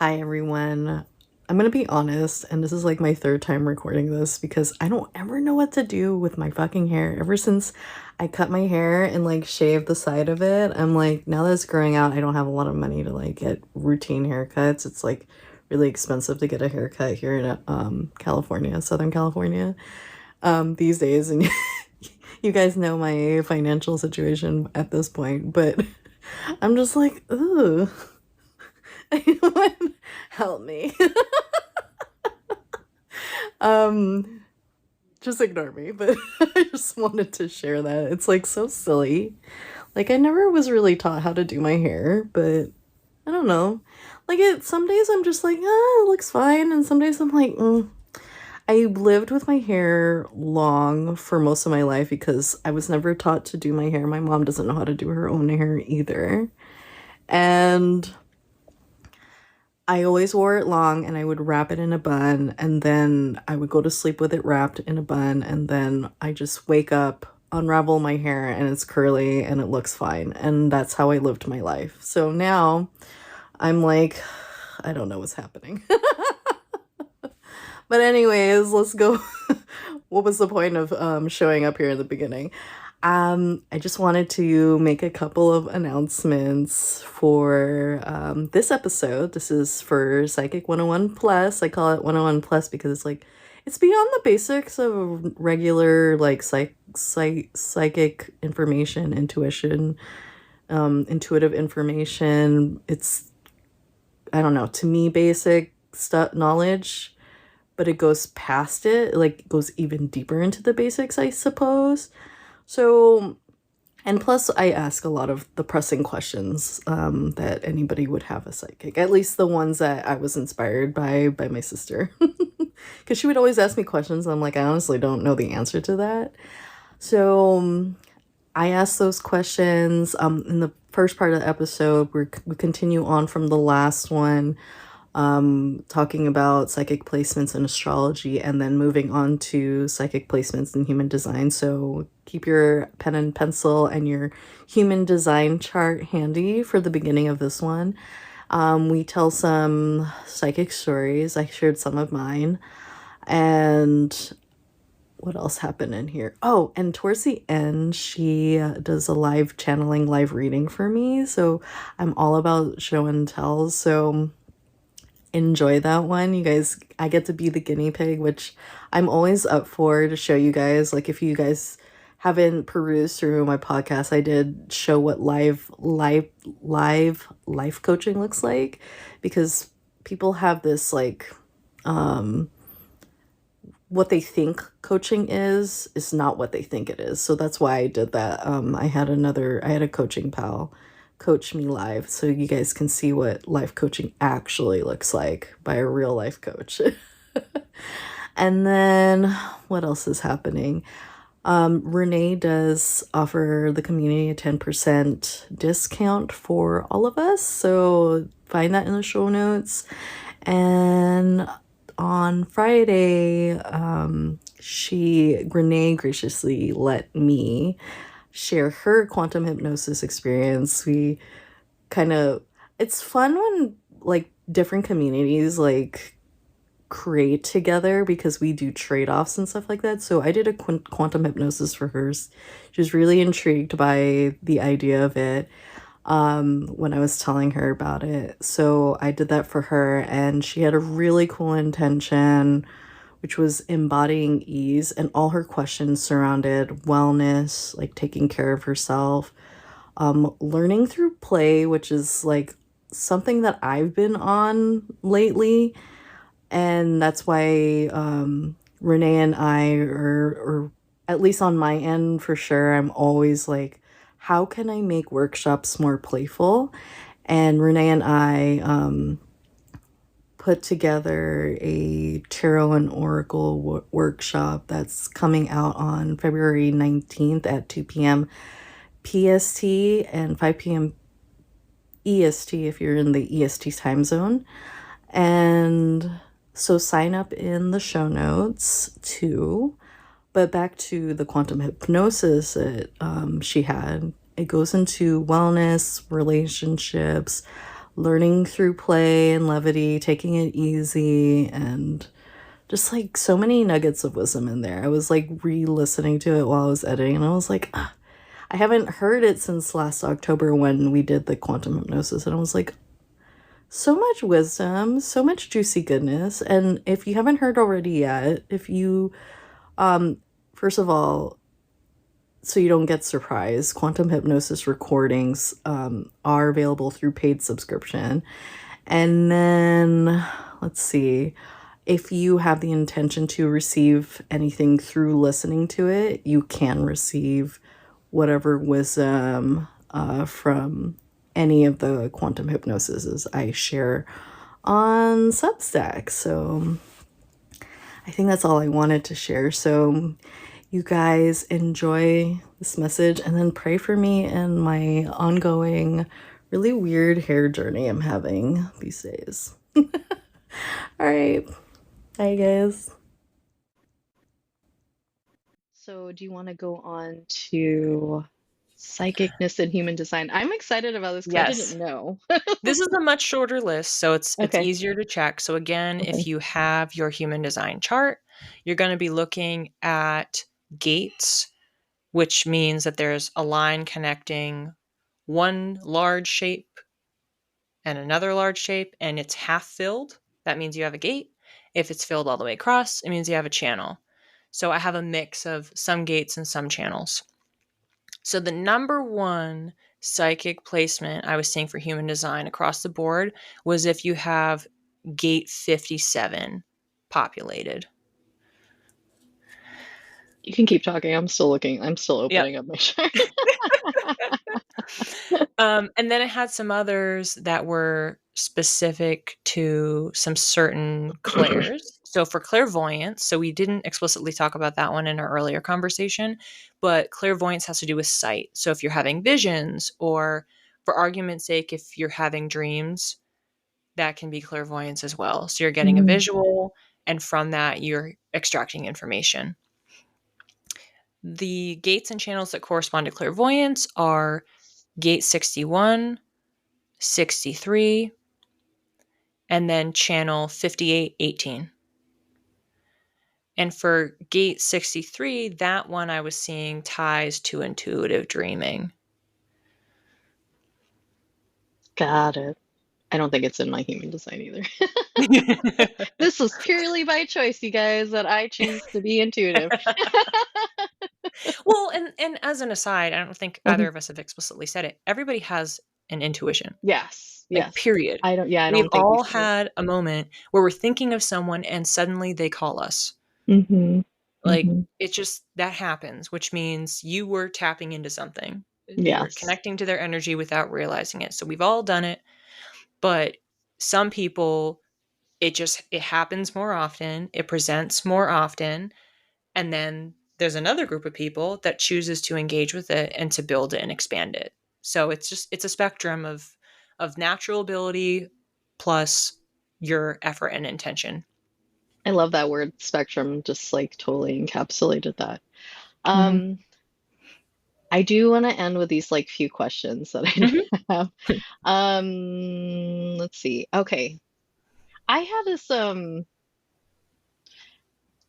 Hi everyone. I'm gonna be honest, and this is like my third time recording this because I don't ever know what to do with my fucking hair. Ever since I cut my hair and like shaved the side of it, I'm like, now that it's growing out, I don't have a lot of money to like get routine haircuts. It's like really expensive to get a haircut here in California, Southern California, these days, and you guys know my financial situation at this point, but I'm just like, ooh. Anyone help me? um just ignore me, but I just wanted to share that. It's like so silly. Like I never was really taught how to do my hair, but I don't know. Like some days I'm just like, it looks fine, and some days I'm like, I lived with my hair long for most of my life because I was never taught to do my hair. My mom doesn't know how to do her own hair either. And I always wore it long, and I would wrap it in a bun, and then I would go to sleep with it wrapped in a bun, and then I just wake up, unravel my hair, and it's curly and it looks fine. And that's how I lived my life. So now I'm like, I don't know what's happening. But anyways, let's go. What was the point of showing up here in the beginning? I just wanted to make a couple of announcements for this episode. This is for Psychic 101 Plus. I call it 101 Plus because it's like, it's beyond the basics of regular like psychic information, intuition, intuitive information. It's, I don't know, to me, basic stuff, knowledge, but it goes past it, like goes even deeper into the basics, I suppose. So, and plus I ask a lot of the pressing questions that anybody would have a psychic, at least the ones that I was inspired by my sister, because she would always ask me questions. And I'm like, I honestly don't know the answer to that. So I asked those questions in the first part of the episode. We continue on from the last one, talking about psychic placements in astrology, and then moving on to psychic placements in human design. So keep your pen and pencil and your human design chart handy for the beginning of this one. We tell some psychic stories. I shared some of mine. And what else happened in here? Oh, and towards the end, she does a live channeling, live reading for me. So I'm all about show and tell. So enjoy that one, you guys. I get to be the guinea pig, which I'm always up for, to show you guys. Like, if you guys haven't perused through my podcast, I did show what live life coaching looks like, because people have this like what they think coaching is not what they think it is. So that's why I did that. I had a coaching pal coach me live, so you guys can see what life coaching actually looks like by a real life coach. And then what else is happening? Renee does offer the community a 10% discount for all of us, so find that in the show notes. And on Friday, Renee graciously let me share her quantum hypnosis experience. It's fun when like different communities like create together, because we do trade-offs and stuff like that. So I did a quantum hypnosis for hers. She was really intrigued by the idea of it when I was telling her about it. So I did that for her, and she had a really cool intention, which was embodying ease, and all her questions surrounded wellness, like taking care of herself, learning through play, which is like something that I've been on lately. And that's why Renee and I, or at least on my end for sure, I'm always like, how can I make workshops more playful? And Renee and I put together a tarot and oracle workshop that's coming out on February 19th at 2 p.m. PST and 5 p.m. EST if you're in the EST time zone. And so sign up in the show notes too. But back to the quantum hypnosis that she had. It goes into wellness, relationships, learning through play and levity, taking it easy, and just like so many nuggets of wisdom in there. I was like re-listening to it while I was editing, and I was like, ah, I haven't heard it since last October when we did the quantum hypnosis, and I was like, so much wisdom, so much juicy goodness. And if you haven't heard already yet, if you first of all, so you don't get surprised, quantum hypnosis recordings are available through paid subscription. And then, let's see, if you have the intention to receive anything through listening to it, you can receive whatever wisdom from any of the quantum hypnosises I share on Substack. So I think that's all I wanted to share. So you guys enjoy this message and then pray for me and my ongoing really weird hair journey I'm having these days. All right. Bye, guys. So, do you want to go on to psychicness and human design? I'm excited about this because I Yes. didn't know. This is a much shorter list, so it's Okay. easier to check. So again, if Okay. you have your human design chart, you're going to be looking at gates, which means that there's a line connecting one large shape and another large shape, and it's half filled. That means you have a gate. If it's filled all the way across, it means you have a channel. So I have a mix of some gates and some channels. So the number one psychic placement I was seeing for human design across the board was if you have gate 57 populated. You can keep talking. I'm still looking. I'm still Yep. opening up my chart. And then it had some others that were specific to some certain clairs. So for clairvoyance, so we didn't explicitly talk about that one in our earlier conversation, but clairvoyance has to do with sight. So if you're having visions, or for argument's sake, if you're having dreams, that can be clairvoyance as well. So you're getting a Mm. visual, and from that, you're extracting information. The gates and channels that correspond to clairvoyance are gate 61, 63, and then channel 5818. And for gate 63, that one I was seeing ties to intuitive dreaming. Got it. I don't think it's in my human design either. This was purely by choice, you guys, that I choose to be intuitive. Well, and as an aside, I don't think either of us have explicitly said it. Everybody has an intuition. Yes, Like, yes. period. I We've don't think we all said it. had a moment where we're thinking of someone and suddenly they call us. Mm-hmm. Like, Mm-hmm. it's just that happens, which means you were tapping into something. You were Yes. connecting to their energy without realizing it. So we've all done it, but some people, it happens more often, it presents more often, and then there's another group of people that chooses to engage with it and to build it and expand it. So it's a spectrum of natural ability plus your effort and intention. I love that word spectrum, just like totally encapsulated that. Mhm. Um, I do want to end with these like few questions that Mhm. I have. Let's see. Okay. I had this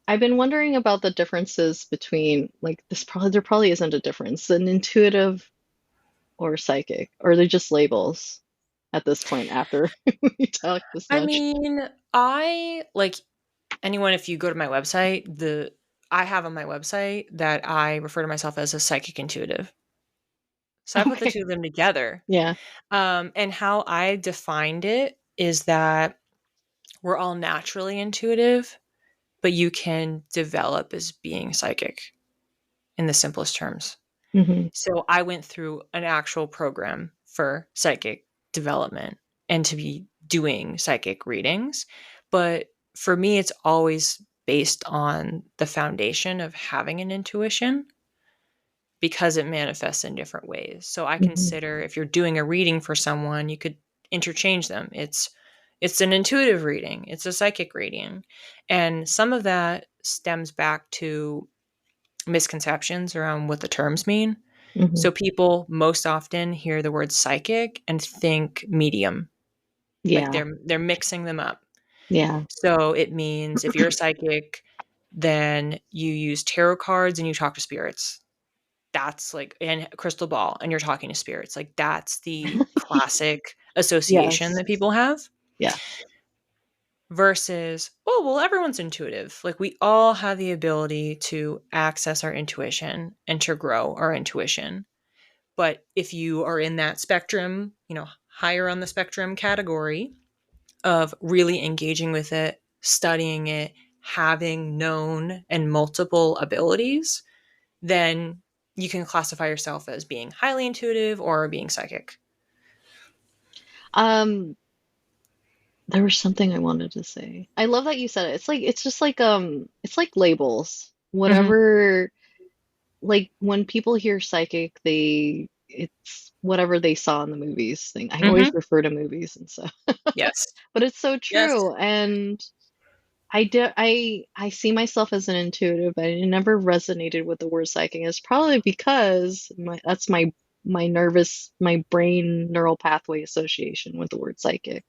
I've been wondering about the differences between like this probably there probably isn't a difference, an intuitive or psychic, or they're just labels at this point after we talked this I much. mean, I like anyone, if you go to my website, the I have on my website that I refer to myself as a psychic intuitive. So I put the Okay. two of them together. Yeah. And how I defined it is that we're all naturally intuitive, but you can develop as being psychic in the simplest terms. Hmm. So I went through an actual program for psychic development and to be doing psychic readings. But for me, it's always based on the foundation of having an intuition because it manifests in different ways. So I Hmm. consider if you're doing a reading for someone, you could interchange them. It's an intuitive reading, it's a psychic reading. And some of that stems back to misconceptions around what the terms mean. Hmm. So people most often hear the word psychic and think medium. Like Yeah. they're mixing them up. Yeah. So it means if you're a psychic, then you use tarot cards and you talk to spirits. That's like, and crystal ball and you're talking to spirits. Like that's the classic association Yes. that people have. Yeah. Versus, oh, well, everyone's intuitive. Like we all have the ability to access our intuition and to grow our intuition. But if you are in that spectrum, higher on the spectrum category of really engaging with it, studying it, having known and multiple abilities, then you can classify yourself as being highly intuitive or being psychic. Um, there was something I wanted to say. I love that you said it. It's just like it's like labels. Mm-hmm. Whatever, like when people hear psychic, it's whatever they saw in the movies thing. I always Mm-hmm. refer to movies and stuff. Yes. But it's so Yes. true. And I see myself as an intuitive. I never resonated with the word psychic. It's probably because that's my brain neural pathway association with the word psychic.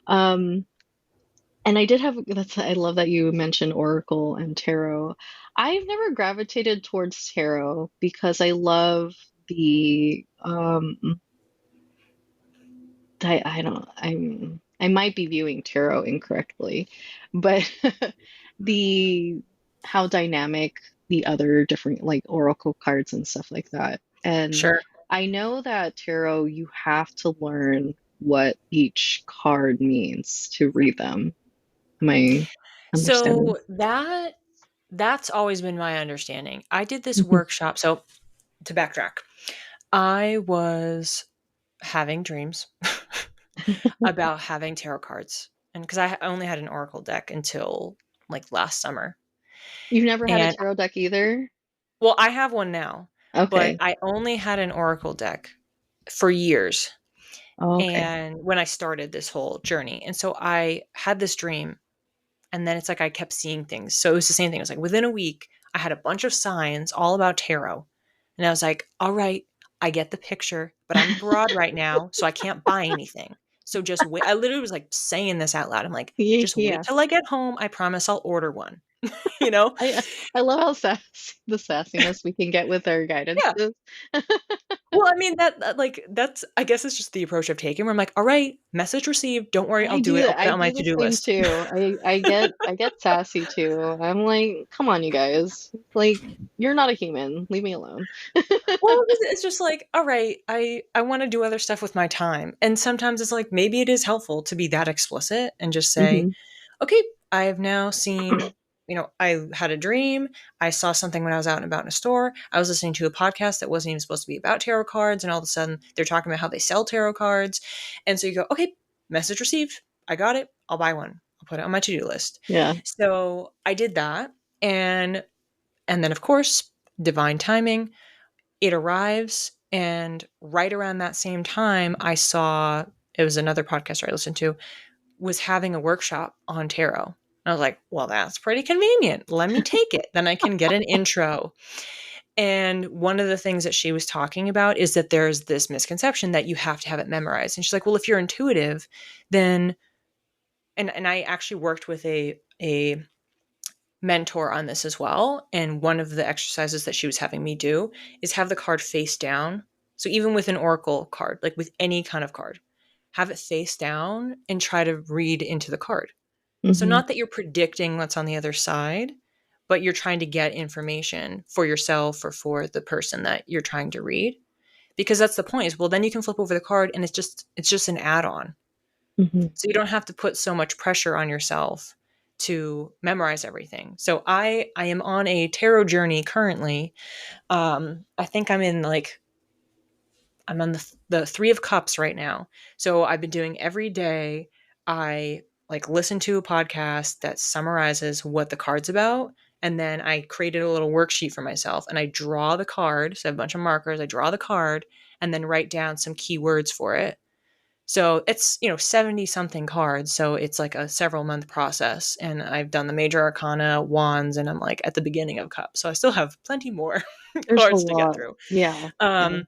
Um, and I did have I love that you mentioned Oracle and Tarot. I've never gravitated towards Tarot because I love the I don't I might be viewing tarot incorrectly, but the how dynamic the other different like oracle cards and stuff like that. And Sure. I know that tarot you have to learn what each card means to read them. Am I understanding? So that's always been my understanding. I did this Mhm. workshop. So to backtrack, I was having dreams about having tarot cards. And because I only had an oracle deck until like last summer. You've never had a And tarot deck either? well, I have one now, but Okay. I only had an oracle deck for years. Oh, okay. And when I started this whole journey. And so I had this dream. And then it's like I kept seeing things. So it was the same thing. It was like within a week, I had a bunch of signs all about tarot. And I was like, all right, I get the picture, but I'm abroad right now, so I can't buy anything. So just wait. I literally was like saying this out loud. I'm like, just wait Yeah. till I get home. I promise I'll order one. you know? I love how the sassiness we can get with our Yeah. guidances. Well, I mean like that's I guess it's just the approach I've taken where I'm like, all right, message received. Don't worry, I'll do it. I'll put it I on my do the to-do same list. too. I get sassy too. I'm like, come on, you guys. Like, you're not a human. Leave me alone. Well, it's just like, all right, I want to do other stuff with my time. And sometimes it's like maybe it is helpful to be that explicit and just say, Hmm. okay, I have now seen, I had a dream. I saw something when I was out and about in a store. I was listening to a podcast that wasn't even supposed to be about tarot cards. And all of a sudden they're talking about how they sell tarot cards. And so you go, okay, message received. I got it. I'll buy one. I'll put it on my to do list. Yeah. So I did that. And then, of course, divine timing, it arrives. And right around that same time, I saw it was another podcaster I listened to was having a workshop on tarot. I was like, well, that's pretty convenient. Let me take it. Then I can get an intro. And one of the things that she was talking about is that there's this misconception that you have to have it memorized. And she's like, well, if you're intuitive, then and I actually worked with a mentor on this as well. And one of the exercises that she was having me do is have the card face down. So even with an oracle card, like with any kind of card, have it face down and try to read into the card. So Hmm. not that you're predicting what's on the other side, but you're trying to get information for yourself or for the person that you're trying to read. Because that's the point is, well, then you can flip over the card and it's just an add-on. Hmm. So you don't have to put so much pressure on yourself to memorize everything. So I am on a tarot journey currently. I think I'm on the 3 of cups right now. So I've been doing every day I like listen to a podcast that summarizes what the card's about, and then I created a little worksheet for myself and I draw the card. So I have a bunch of markers, I draw the card and then write down some keywords for it. So it's, 70 something cards. So it's like a several month process. And I've done the major arcana, wands, and I'm like at the beginning of cups. So I still have plenty more There's a cards to get lot. through. Yeah. Yeah. Um,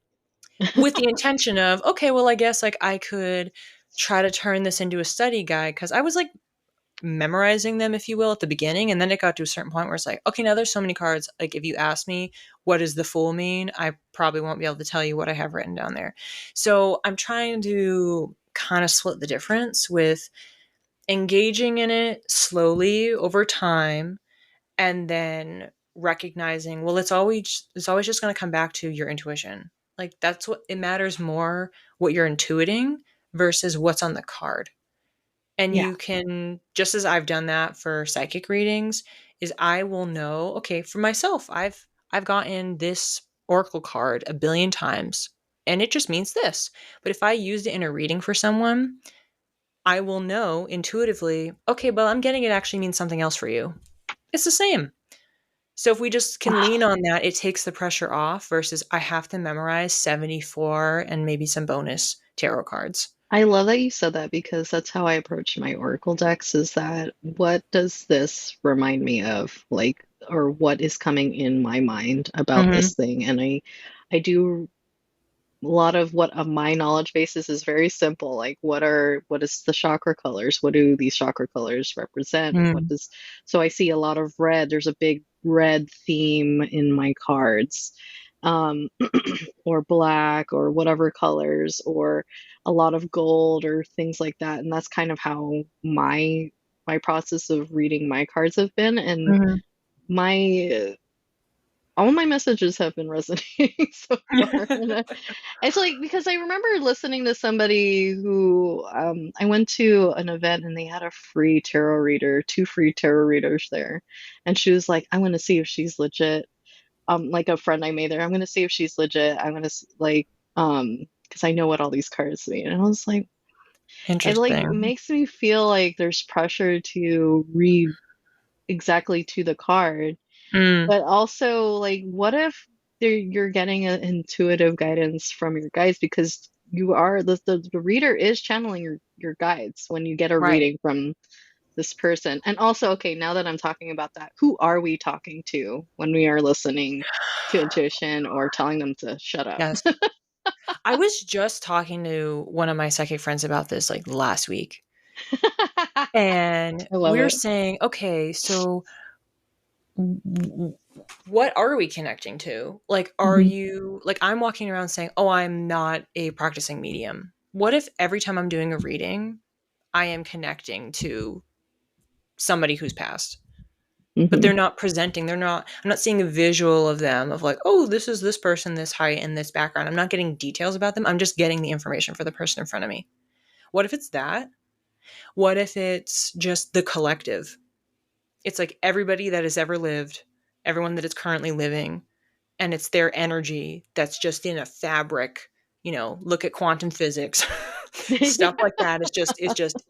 with the intention of, okay, well, I guess like I could. try to turn this into a study guide, because I was like memorizing them, if you will, at the beginning. And then it got to a certain point where it's like, okay, now there's so many cards. Like, if you ask me, what does the Fool mean? I probably won't be able to tell you what I have written down there. So I'm trying to kind of split the difference with engaging in it slowly over time, and then recognizing, well, it's always just going to come back to your intuition. Like, that's what it matters more, what you're intuiting versus what's on the card. And Yeah. you can, just as I've done that for psychic readings, is I will know, okay, for myself, I've gotten this oracle card a billion times and it just means this. But if I used it in a reading for someone, I will know intuitively, okay, but I'm getting it actually means something else for you. It's the same. So if we just can lean on that, it takes the pressure off versus I have to memorize 74 and maybe some bonus tarot cards. I love that you said that because that's how I approach my Oracle decks is that what does this remind me of? Like, or what is coming in my mind about Mhm. this thing? And I do a lot of what of my knowledge basis is very simple. Like what is the chakra colors? What do these chakra colors represent? What Mm. does so I see a lot of red. There's a big red theme in my cards. Um, or black or whatever colors or a lot of gold or things like that. And that's kind of how my process of reading my cards have been. And Mhm. my all my messages have been resonating so far. And it's like because I remember listening to somebody who I went to an event and they had a free tarot reader, two free tarot readers there, and she was like, "I'm going to see if she's legit." Like a friend I made there, I'm going to see if she's legit. I'm going to like because I know what all these cards mean, and I was like, it like Interesting. makes me feel like there's pressure to read exactly to the card Mm. but also, like, what if you're getting an intuitive guidance from your guides because you are the reader is channeling your guides when you get a Right. reading from this person. And also, okay, now that I'm talking about that, who are we talking to when we are listening to intuition or telling them to shut up? Yes. I was just talking to one of my psychic friends about this like last week. And I love we were it. saying, okay, so what are we connecting to? Like, are Hmm. you, like, I'm walking around saying, oh, I'm not a practicing medium. What if every time I'm doing a reading, I am connecting to somebody who's passed? But Hmm. they're not presenting, I'm not seeing a visual of them of like, oh, this is this person, this height, and this background. I'm not getting details about them. I'm just getting the information for the person in front of me. What if it's that? What if it's just the collective? It's like everybody that has ever lived, everyone that is currently living, and it's their energy that's just in a fabric. Look at quantum physics. Stuff like that.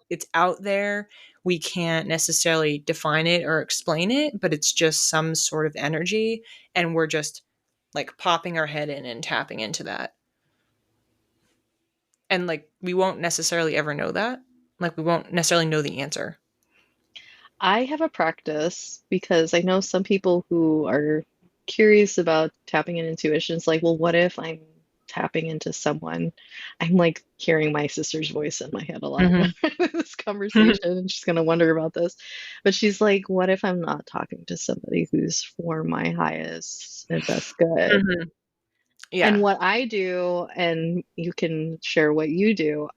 It's out there. We can't necessarily define it or explain it, but it's just some sort of energy, and we're just like popping our head in and tapping into that. And like we won't necessarily ever know that. Like we won't necessarily know the answer. I have a practice because I know some people who are curious about tapping in intuition. It's like, well, what if I'm tapping into someone? I'm like hearing my sister's voice in my head a lot when Mhm. I'm in this conversation, and she's gonna wonder about this. But she's like, what if I'm not talking to somebody who's for my highest and best good? Mhm. And Yeah. what I do, and you can share what you do,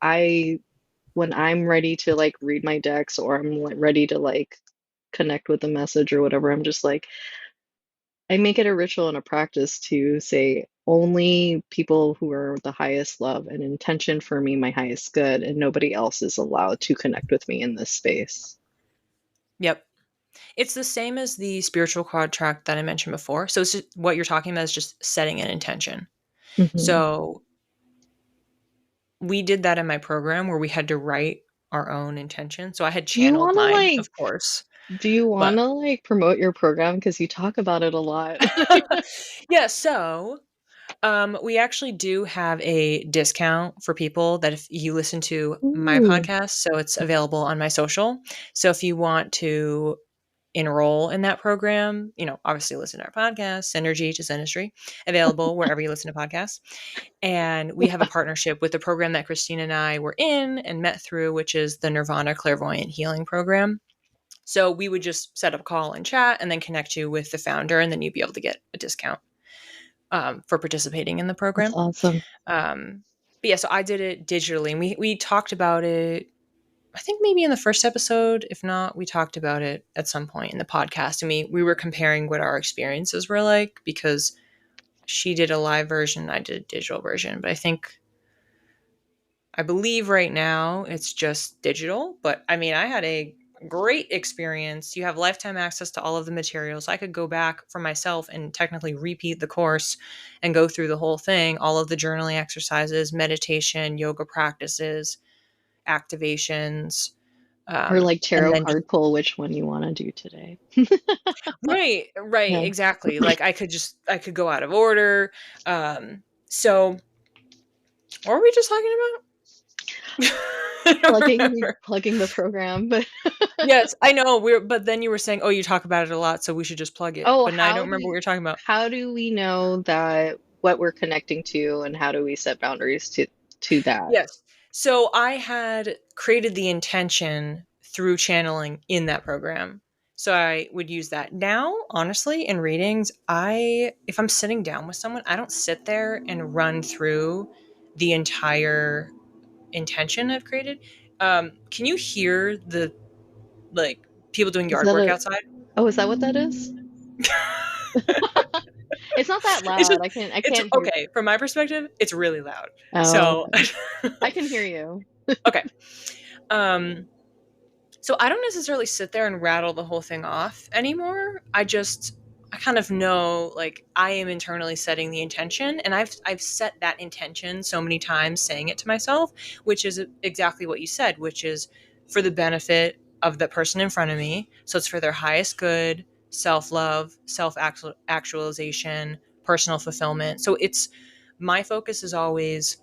when I'm ready to like read my decks or I'm like ready to like connect with the message or whatever, I'm just like, I make it a ritual and a practice to say only people who are the highest love and intention for me, my highest good, and nobody else is allowed to connect with me in this space. Yep. It's the same as the spiritual contract that I mentioned before. So it's what you're talking about is just setting an intention. Hmm. So we did that in my program where we had to write our own intention. So I had Do you channeled want to mine, like, of course. do you want But to like promote your program? Because you talk about it a lot. yeah, so we actually do have a discount for people that if you listen to my Ooh. podcast, so it's available on my social. So if you want to enroll in that program, obviously listen to our podcast, Synergy to Synastry, available wherever you listen to podcasts. And we have a partnership with the program that Christine and I were in and met through, which is the Nirvana Clairvoyant Healing Program. So we would just set up a call and chat and then connect you with the founder, and then you'd be able to get a discount for participating in the That's program. awesome. But yeah, so I did it digitally, and we talked about it, I think maybe in the first episode. If not, we talked about it at some point in the podcast, and we were comparing what our experiences were like, because she did a live version, I did a digital version, but I believe right now it's just digital. But I mean, I had a great experience. You have lifetime access to all of the materials. I could go back for myself and technically repeat the course and go through the whole thing, all of the journaling exercises, meditation, yoga practices, activations. Or like And tarot then just, card pull, which one you want to do today. right, Yeah. exactly. Like I could go out of order. So what were we just talking about? I don't remember. Plugging the program, but Yes, I know. But then you were saying, "Oh, you talk about it a lot, so we should just plug it." oh, But now I don't remember what you're talking about. how do we know that what we're connecting to, and how do we set boundaries to that? Yes. So I had created the intention through channeling in that program. So I would use that. Now, honestly, in readings, if I'm sitting down with someone, I don't sit there and run through the entire intention I've created. Can you hear the like people doing Is yard that work a outside? Oh, is that what that is? It's not that It's loud. just I it's can't hear. okay. From my perspective, it's really loud. Oh, So okay. I can hear you. okay. Um so I don't necessarily sit there and rattle the whole thing off anymore. I kind of know, like, I am internally setting the intention, and I've set that intention so many times, saying it to myself, which is exactly what you said, which is for the benefit of the person in front of me. So it's for their highest good, self-love, self-actualization, personal fulfillment. So it's my focus is always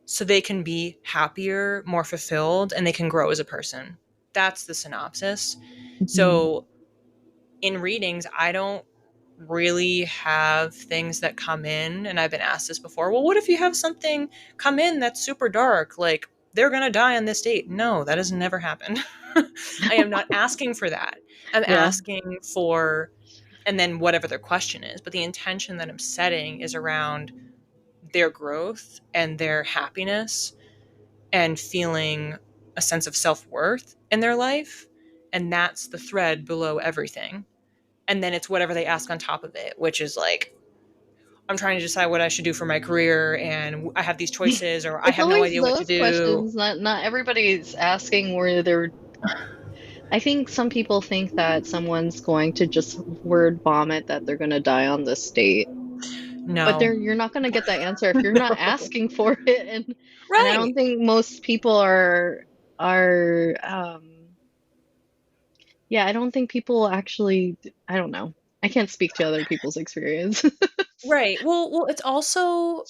so they can be happier, more fulfilled, and they can grow as a person. That's the synopsis. Mhm. So in readings, I don't really have things that come in, and I've been asked this before. Well, what if you have something come in that's super dark, like they're going to die on this date? No, that has never happened. I am not asking for that. I'm Yeah. asking for, and then whatever their question is, but the intention that I'm setting is around their growth and their happiness and feeling a sense of self-worth in their life. And that's the thread below everything. And then it's whatever they ask on top of it, which is like, I'm trying to decide what I should do for my career, and I have these choices, or I It's have no always idea what to those do. questions. Not everybody's asking where they're. I think some people think that someone's going to just word vomit that they're going to die on this date. But No. you're not going to get that answer if you're not asking for it, and I don't Right. think most people are yeah, I don't think people actually, I don't know. I can't speak to other people's experience. Right. Well, it's also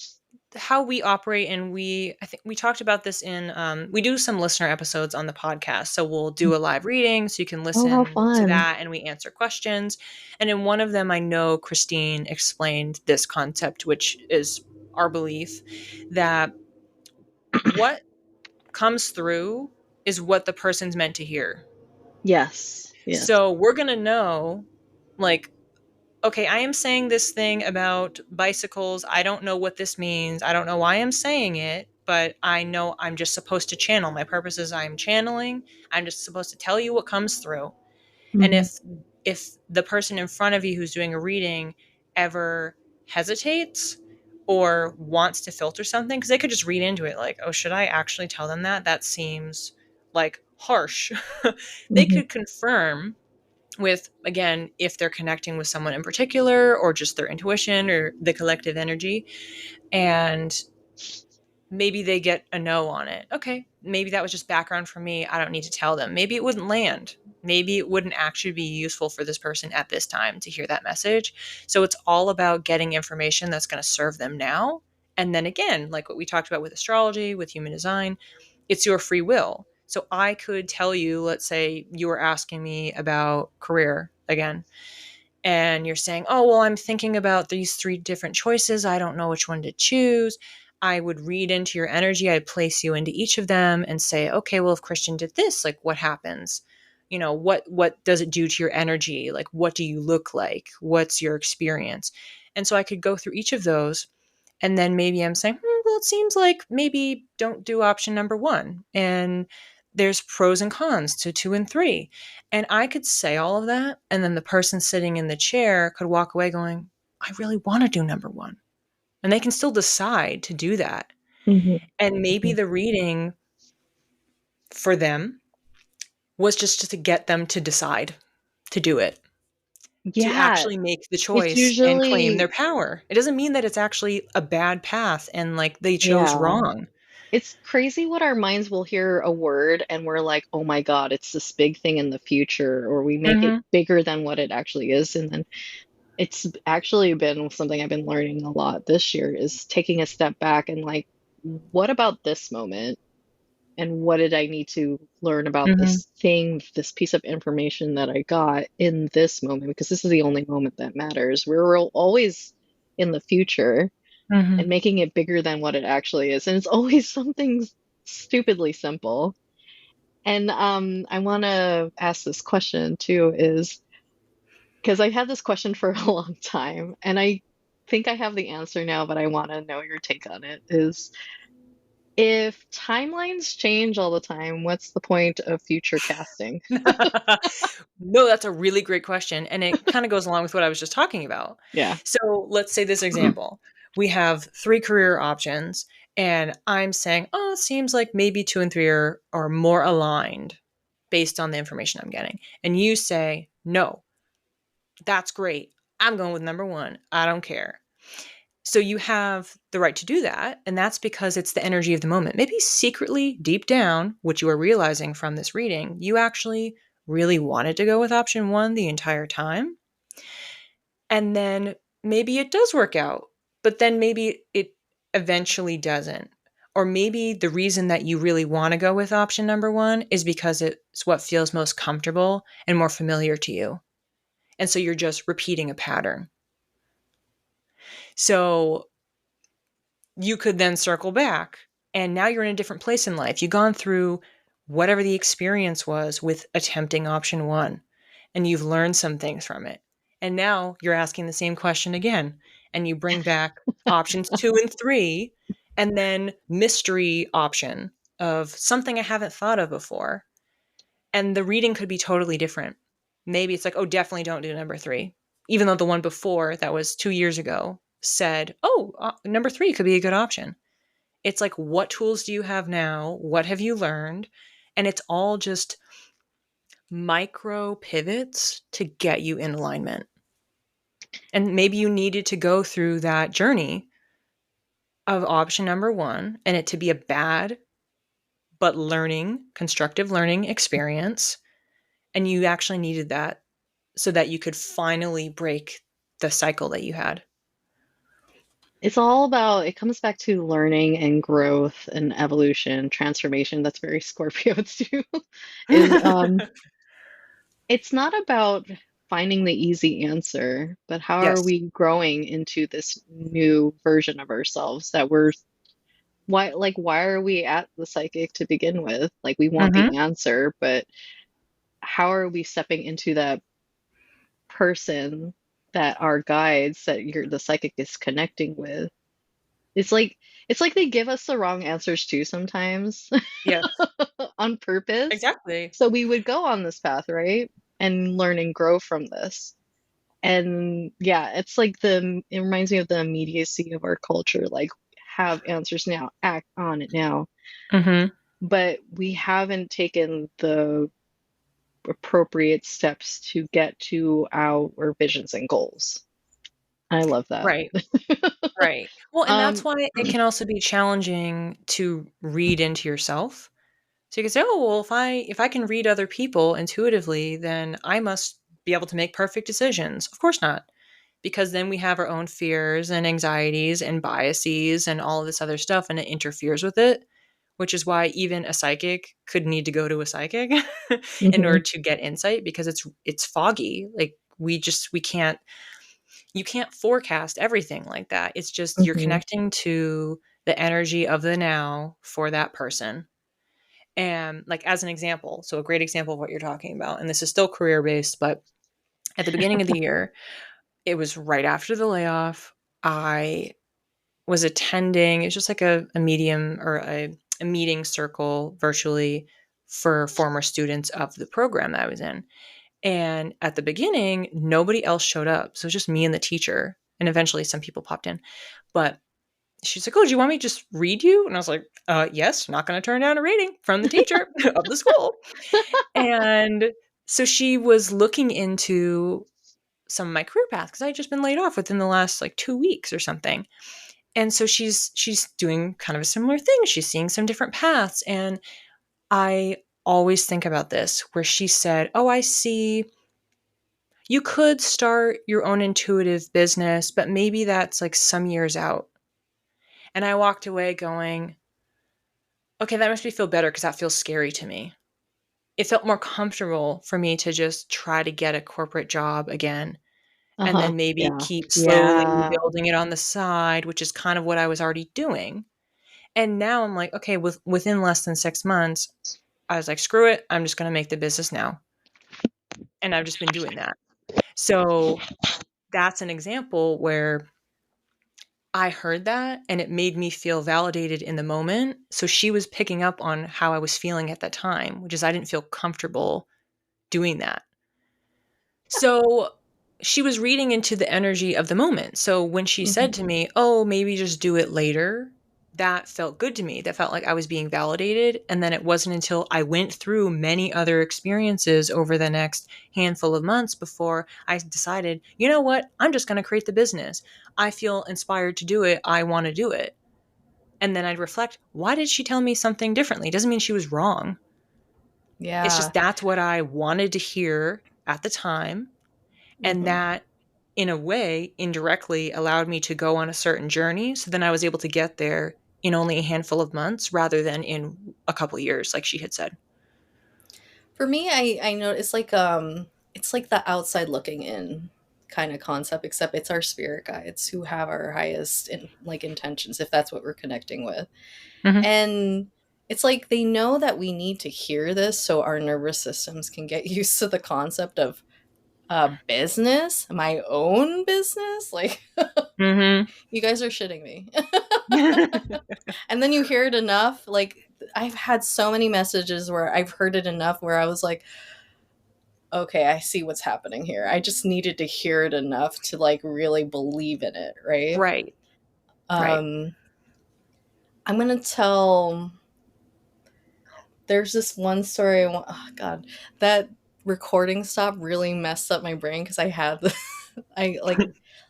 how we operate, and I think we talked about this in we do some listener episodes on the podcast, so we'll do a live reading so you can Oh, how listen to fun. that, and we answer questions. And in one of them, I know Christine explained this concept, which is our belief that what comes through is what the person's meant to hear. Yes, yes. So we're going to know, like, okay, I am saying this thing about bicycles. I don't know what this means. I don't know why I'm saying it, but I know I'm just supposed to channel. My purpose is I'm channeling. I'm just supposed to tell you what comes through. And Hmm. if the person in front of you who's doing a reading ever hesitates or wants to filter something, because they could just read into it like, oh, should I actually tell them that? That seems like harsh. They Hmm. could confirm with, again, if they're connecting with someone in particular or just their intuition or the collective energy, and maybe they get a no on it. Okay, maybe that was just background for me. I don't need to tell them. Maybe it wouldn't land. Maybe it wouldn't actually be useful for this person at this time to hear that message. So it's all about getting information that's going to serve them now. And then again, like what we talked about with astrology, with human design, it's your free will. So I could tell you, let's say you were asking me about career again, and you're saying, oh, well, I'm thinking about these three different choices. I don't know which one to choose. I would read into your energy. I'd place you into each of them and say, okay, well, if Christian did this, like what happens? What does it do to your energy? Like, what do you look like? What's your experience? And so I could go through each of those. And then maybe I'm saying, well, it seems like maybe don't do option number one. And there's pros and cons to two and three. And I could say all of that. And then the person sitting in the chair could walk away going, I really want to do number one. And they can still decide to do that. Mhm. And maybe the reading for them was just to get them to decide to do it, to Yeah, actually make the it's choice and claim their usually, power. It doesn't mean that it's actually a bad path and like they chose yeah. wrong. It's crazy what our minds will hear a word and we're like, oh my God, it's this big thing in the future, or we make it Hmm. bigger than what it actually is. And then it's actually been something I've been learning a lot this year is taking a step back and like, what about this moment? And what did I need to learn about Hmm. this thing, this piece of information that I got in this moment? Because this is the only moment that matters. We're always in the future and Hmm. making it bigger than what it actually is. And it's always something stupidly simple. And I want to ask this question too, is because I had this question for a long time, and I think I have the answer now, but I want to know your take on it. Is if timelines change all the time, what's the point of future casting? No, that's a really great question. And it kind of goes along with what I was just talking about. Yeah. So let's say this example. We have three career options, and I'm saying, oh, it seems like maybe two and three are more aligned based on the information I'm getting. And you say, no, that's great. I'm going with number one. I don't care. So you have the right to do that. And that's because it's the energy of the moment. Maybe secretly, deep down, what you are realizing from this reading, you actually really wanted to go with option one the entire time. And then maybe it does work out, but then maybe it eventually doesn't. Or maybe the reason that you really want to go with option number one is because it's what feels most comfortable and more familiar to you. And so you're just repeating a pattern. So you could then circle back and now you're in a different place in life. You've gone through whatever the experience was with attempting option one and you've learned some things from it. And now you're asking the same question again and you bring back options two and three and then mystery option of something I haven't thought of before. And the reading could be totally different. Maybe it's like, oh, definitely don't do number three. Even though the one before that was 2 years ago said, oh, number three could be a good option. It's like, what tools do you have now? What have you learned? And it's all just micro pivots to get you in alignment. And maybe you needed to go through that journey of option number one and it to be a bad but constructive learning experience. And you actually needed that so that you could finally break the cycle that you had. It's all about, it comes back to learning and growth and evolution, transformation. That's very Scorpio too. Is it's not about finding the easy answer, but how are Yes. we growing into this new version of ourselves that we're why are we at the psychic to begin with? Like we want Hmm. the answer, but how are we stepping into that person that our guides that the psychic is connecting with? It's like they give us the wrong answers too sometimes Yes. on purpose. Exactly. So we would go on this path, right? And learn and grow from this. And yeah, it's like it reminds me of the immediacy of our culture, like have answers now, act on it now. Hmm. But we haven't taken the appropriate steps to get to our visions and goals. I love that. Right. Right. Well, and that's Um, why it can also be challenging to read into yourself. So you can say, "Oh, well, if I can read other people intuitively, then I must be able to make perfect decisions." Of course not, because then we have our own fears and anxieties and biases and all of this other stuff and it interferes with it. which is why even a psychic could need to go to a psychic in order Hmm. to get insight, because it's foggy. Like we can't, you can't forecast everything like that. It's just you're Hmm. connecting to the energy of the now for that person. And like as an example, so a great example of what you're talking about, and this is still career based, but at the beginning of the year, it was right after the layoff. I was attending, it was just like a medium or a meeting circle virtually for former students of the program that I was in. And at the beginning, nobody else showed up. So it was just me and the teacher. And eventually some people popped in. But she's like, "Oh, do you want me to just read you?" And I was like, yes, not going to turn down a reading from the teacher of the school. And so she was looking into some of my career path because I had just been laid off within the last like 2 weeks or something. And so she's doing kind of a similar thing. She's seeing some different paths. And I always think about this where she said, "Oh, I see you could start your own intuitive business, but maybe that's like some years out." And I walked away going, okay, that makes me feel better because that feels scary to me. It felt more comfortable for me to just try to get a corporate job again and Uh-huh. then maybe Yeah. keep slowly Yeah. building it on the side, which is kind of what I was already doing. And now I'm like, okay, within less than 6 months, I was like, screw it. I'm just going to make the business now. And I've just been doing that. So that's an example where I heard that and it made me feel validated in the moment. So she was picking up on how I was feeling at that time, which is I didn't feel comfortable doing that. So she was reading into the energy of the moment. So when she said Hmm. to me, "Oh, maybe just do it later," that felt good to me. That felt like I was being validated. And then it wasn't until I went through many other experiences over the next handful of months before I decided, you know what? I'm just going to create the business. I feel inspired to do it. I want to do it. And then I'd reflect, why did she tell me something differently? It doesn't mean she was wrong. It's Yeah. just that's what I wanted to hear at the time. And Hmm. that, in a way, indirectly allowed me to go on a certain journey. So then I was able to get there in only a handful of months rather than in a couple of years, like she had said. For me, I know it's like the outside looking in kind of concept, except it's our spirit guides who have our highest like intentions, if that's what we're connecting with. Hmm. And it's like they know that we need to hear this so our nervous systems can get used to the concept of business, my own business. Like, Hmm. you guys are shitting me. And then you hear it enough. Like, I've had so many messages where I've heard it enough where I was like, okay, I see what's happening here. I just needed to hear it enough to like really believe in it, right? Right. Right. Um, I'm gonna tell. There's this one story. Oh God, that recording stop really messed up my brain because I had the, I like.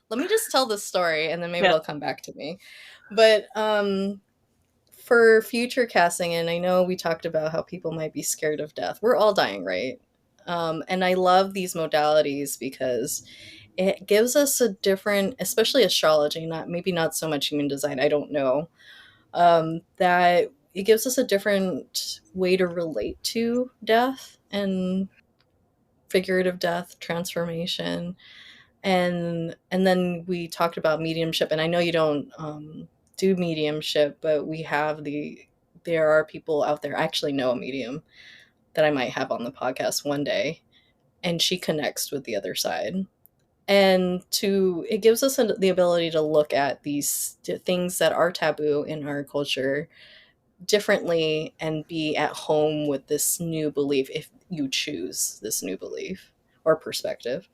Let me just tell this story and then maybe Yeah. it'll come back to me. But for future casting, and I know we talked about how people might be scared of death. We're all dying, right? And I love these modalities because it gives us a different, especially astrology, not maybe not so much human design. I don't know, that it gives us a different way to relate to death and figurative death, transformation, and then we talked about mediumship. And I know you don't do mediumship, but we have there are people out there. I actually know a medium that I might have on the podcast one day, and she connects with the other side. And to it gives us the ability to look at these things that are taboo in our culture differently and be at home with this new belief if you choose this new belief or perspective.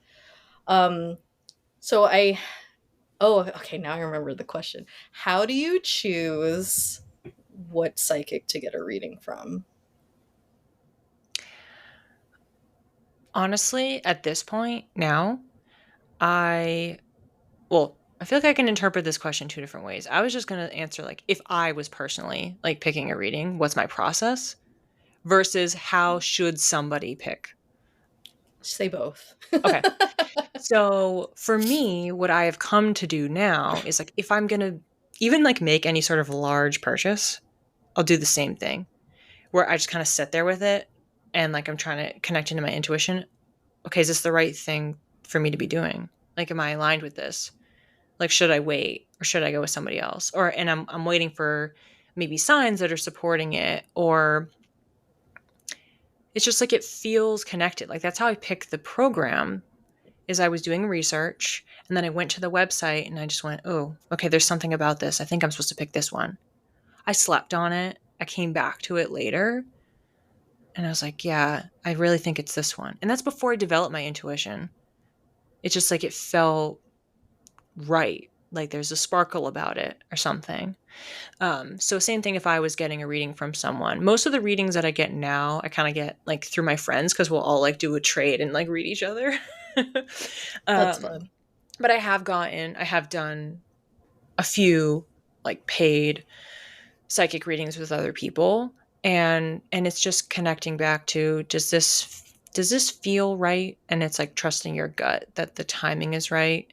Um, so I Oh, okay, now I remember the question. How do you choose what psychic to get a reading from? Honestly, at this point now, I, well, I feel like I can interpret this question two different ways. I was just going to answer like if I was personally like picking a reading, what's my process versus how should somebody pick? Say both. Okay. So for me, what I have come to do now is like if I'm going to even like make any sort of large purchase, I'll do the same thing where I just kind of sit there with it and like I'm trying to connect into my intuition. Okay, is this the right thing for me to be doing? Like, am I aligned with this? Like, should I wait or should I go with somebody else? Or and I'm waiting for maybe signs that are supporting it, or it's just like it feels connected. Like that's how I picked the program is I was doing research and then I went to the website and I just went, oh, okay, there's something about this. I think I'm supposed to pick this one. I slept on it. I came back to it later and I was like, yeah, I really think it's this one. And that's before I developed my intuition. It's just like it felt right. Like there's a sparkle about it or something. So same thing if I was getting a reading from someone. Most of the readings that I get now, I kind of get like through my friends because we'll all like do a trade and like read each other. That's um, fun. but I have done a few like paid psychic readings with other people, and it's just connecting back to does this feel right? And it's like trusting your gut that the timing is right.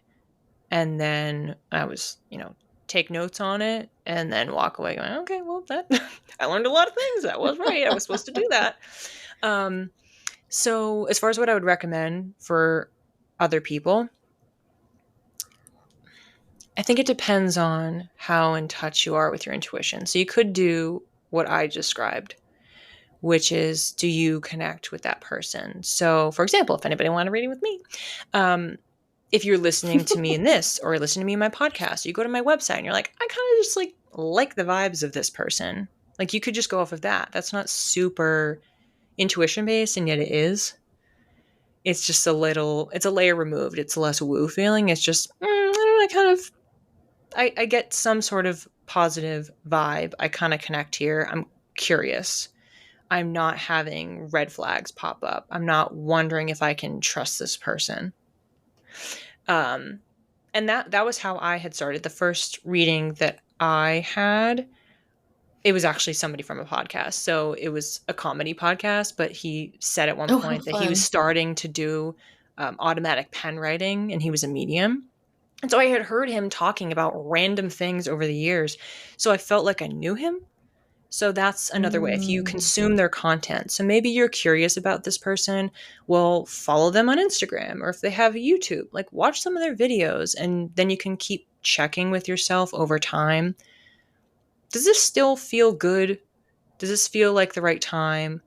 And then I was, take notes on it and then walk away going, okay, well, that I learned a lot of things. That was right. I was supposed to do that. Um, so, as far as what I would recommend for other people, I think it depends on how in touch you are with your intuition. So, you could do what I described, which is do you connect with that person? So, for example, if anybody wanted a reading with me, um, if you're listening to me in this or listening to me in my podcast, you go to my website and you're like, I kind of just like the vibes of this person. Like you could just go off of that. That's not super intuition based, and yet it is. It's just it's a layer removed. It's less woo feeling. It's just, I don't know, I get some sort of positive vibe. I kind of connect here. I'm curious. I'm not having red flags pop up. I'm not wondering if I can trust this person. Um, and that was how I had started. The first reading that I had, it was actually somebody from a podcast. So it was a comedy podcast, but he said at one Oh, how point that he was fun. starting to do automatic pen writing and he was a medium. And so I had heard him talking about random things over the years. So I felt like I knew him. So that's another way. If you Mm. consume their content, so maybe you're curious about this person, well, follow them on Instagram, or if they have a YouTube, like watch some of their videos, and then you can keep checking with yourself over time. Does this still feel good? Does this feel like the right time?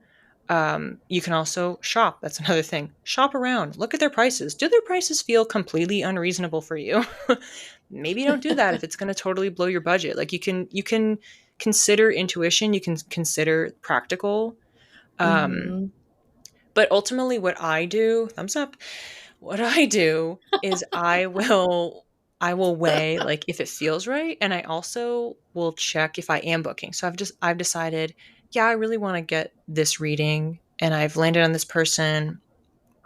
You can also shop. That's another thing. Shop around. Look at their prices. Do their prices feel completely unreasonable for you? Maybe don't do that if it's going to totally blow your budget. Like you can consider intuition. You can consider practical. Um, Mhm. but ultimately, what I do, thumbs up. What I do is I will weigh like if it feels right, and I also will check if I am booking. So I've decided, yeah, I really want to get this reading and I've landed on this person.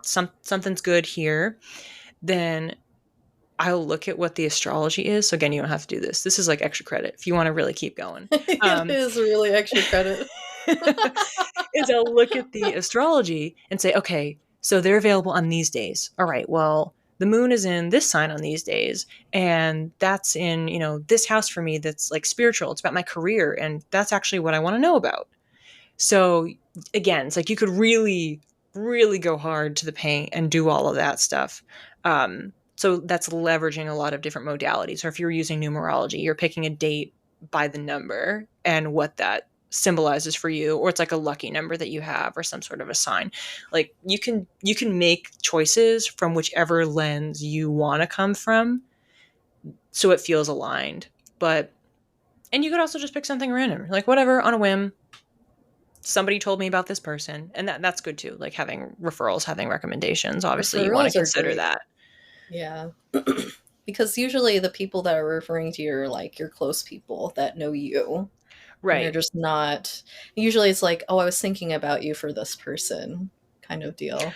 Something's good here. Then I'll look at what the astrology is. So again, you don't have to do this. This is like extra credit if you want to really keep going. It Um, is really extra credit. is I'll look at the astrology and say, okay, so they're available on these days. All right, well, the moon is in this sign on these days, and that's in, this house for me that's like spiritual. It's about my career, and that's actually what I want to know about. So again, it's like you could really, really go hard to the paint and do all of that stuff. So that's leveraging a lot of different modalities. Or if you're using numerology, you're picking a date by the number and what that symbolizes for you, or it's like a lucky number that you have or some sort of a sign. Like you can make choices from whichever lens you want to come from so it feels aligned. But and you could also just pick something random, like whatever on a whim. Somebody told me about this person, and that's good too, like having referrals, having recommendations. Obviously you want to Referrals are consider great. that. Yeah. Because usually the people that are referring to you are like your close people that know you. And they're Right. just not, usually it's like, oh, I was thinking about you for this person kind of deal.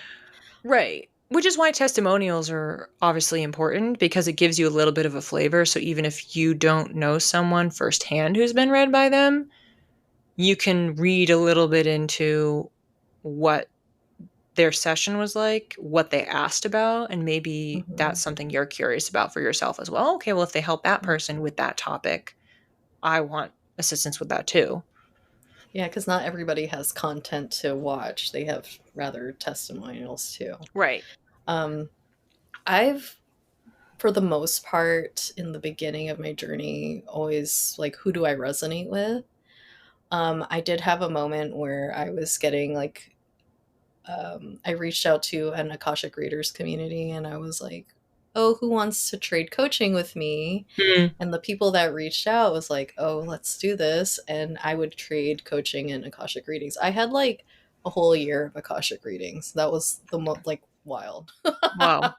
Right. Which is why testimonials are obviously important, because it gives you a little bit of a flavor. So even if you don't know someone firsthand who's been read by them, you can read a little bit into what their session was like, what they asked about, and maybe that's Mhm. something you're curious about for yourself as well. Okay, well, if they help that person with that topic, I want assistance with that too. Yeah, because not everybody has content to watch. They have rather testimonials too. Right. Um, I've, for the most part, in the beginning of my journey, always like, who do I resonate with? I did have a moment where I was getting like, I reached out to an Akashic Readers community and I was like, oh, who wants to trade coaching with me? Mm. And the people that reached out was like, oh, let's do this. And I would trade coaching and Akashic readings. I had like a whole year of Akashic readings. That was the like wild. Wow.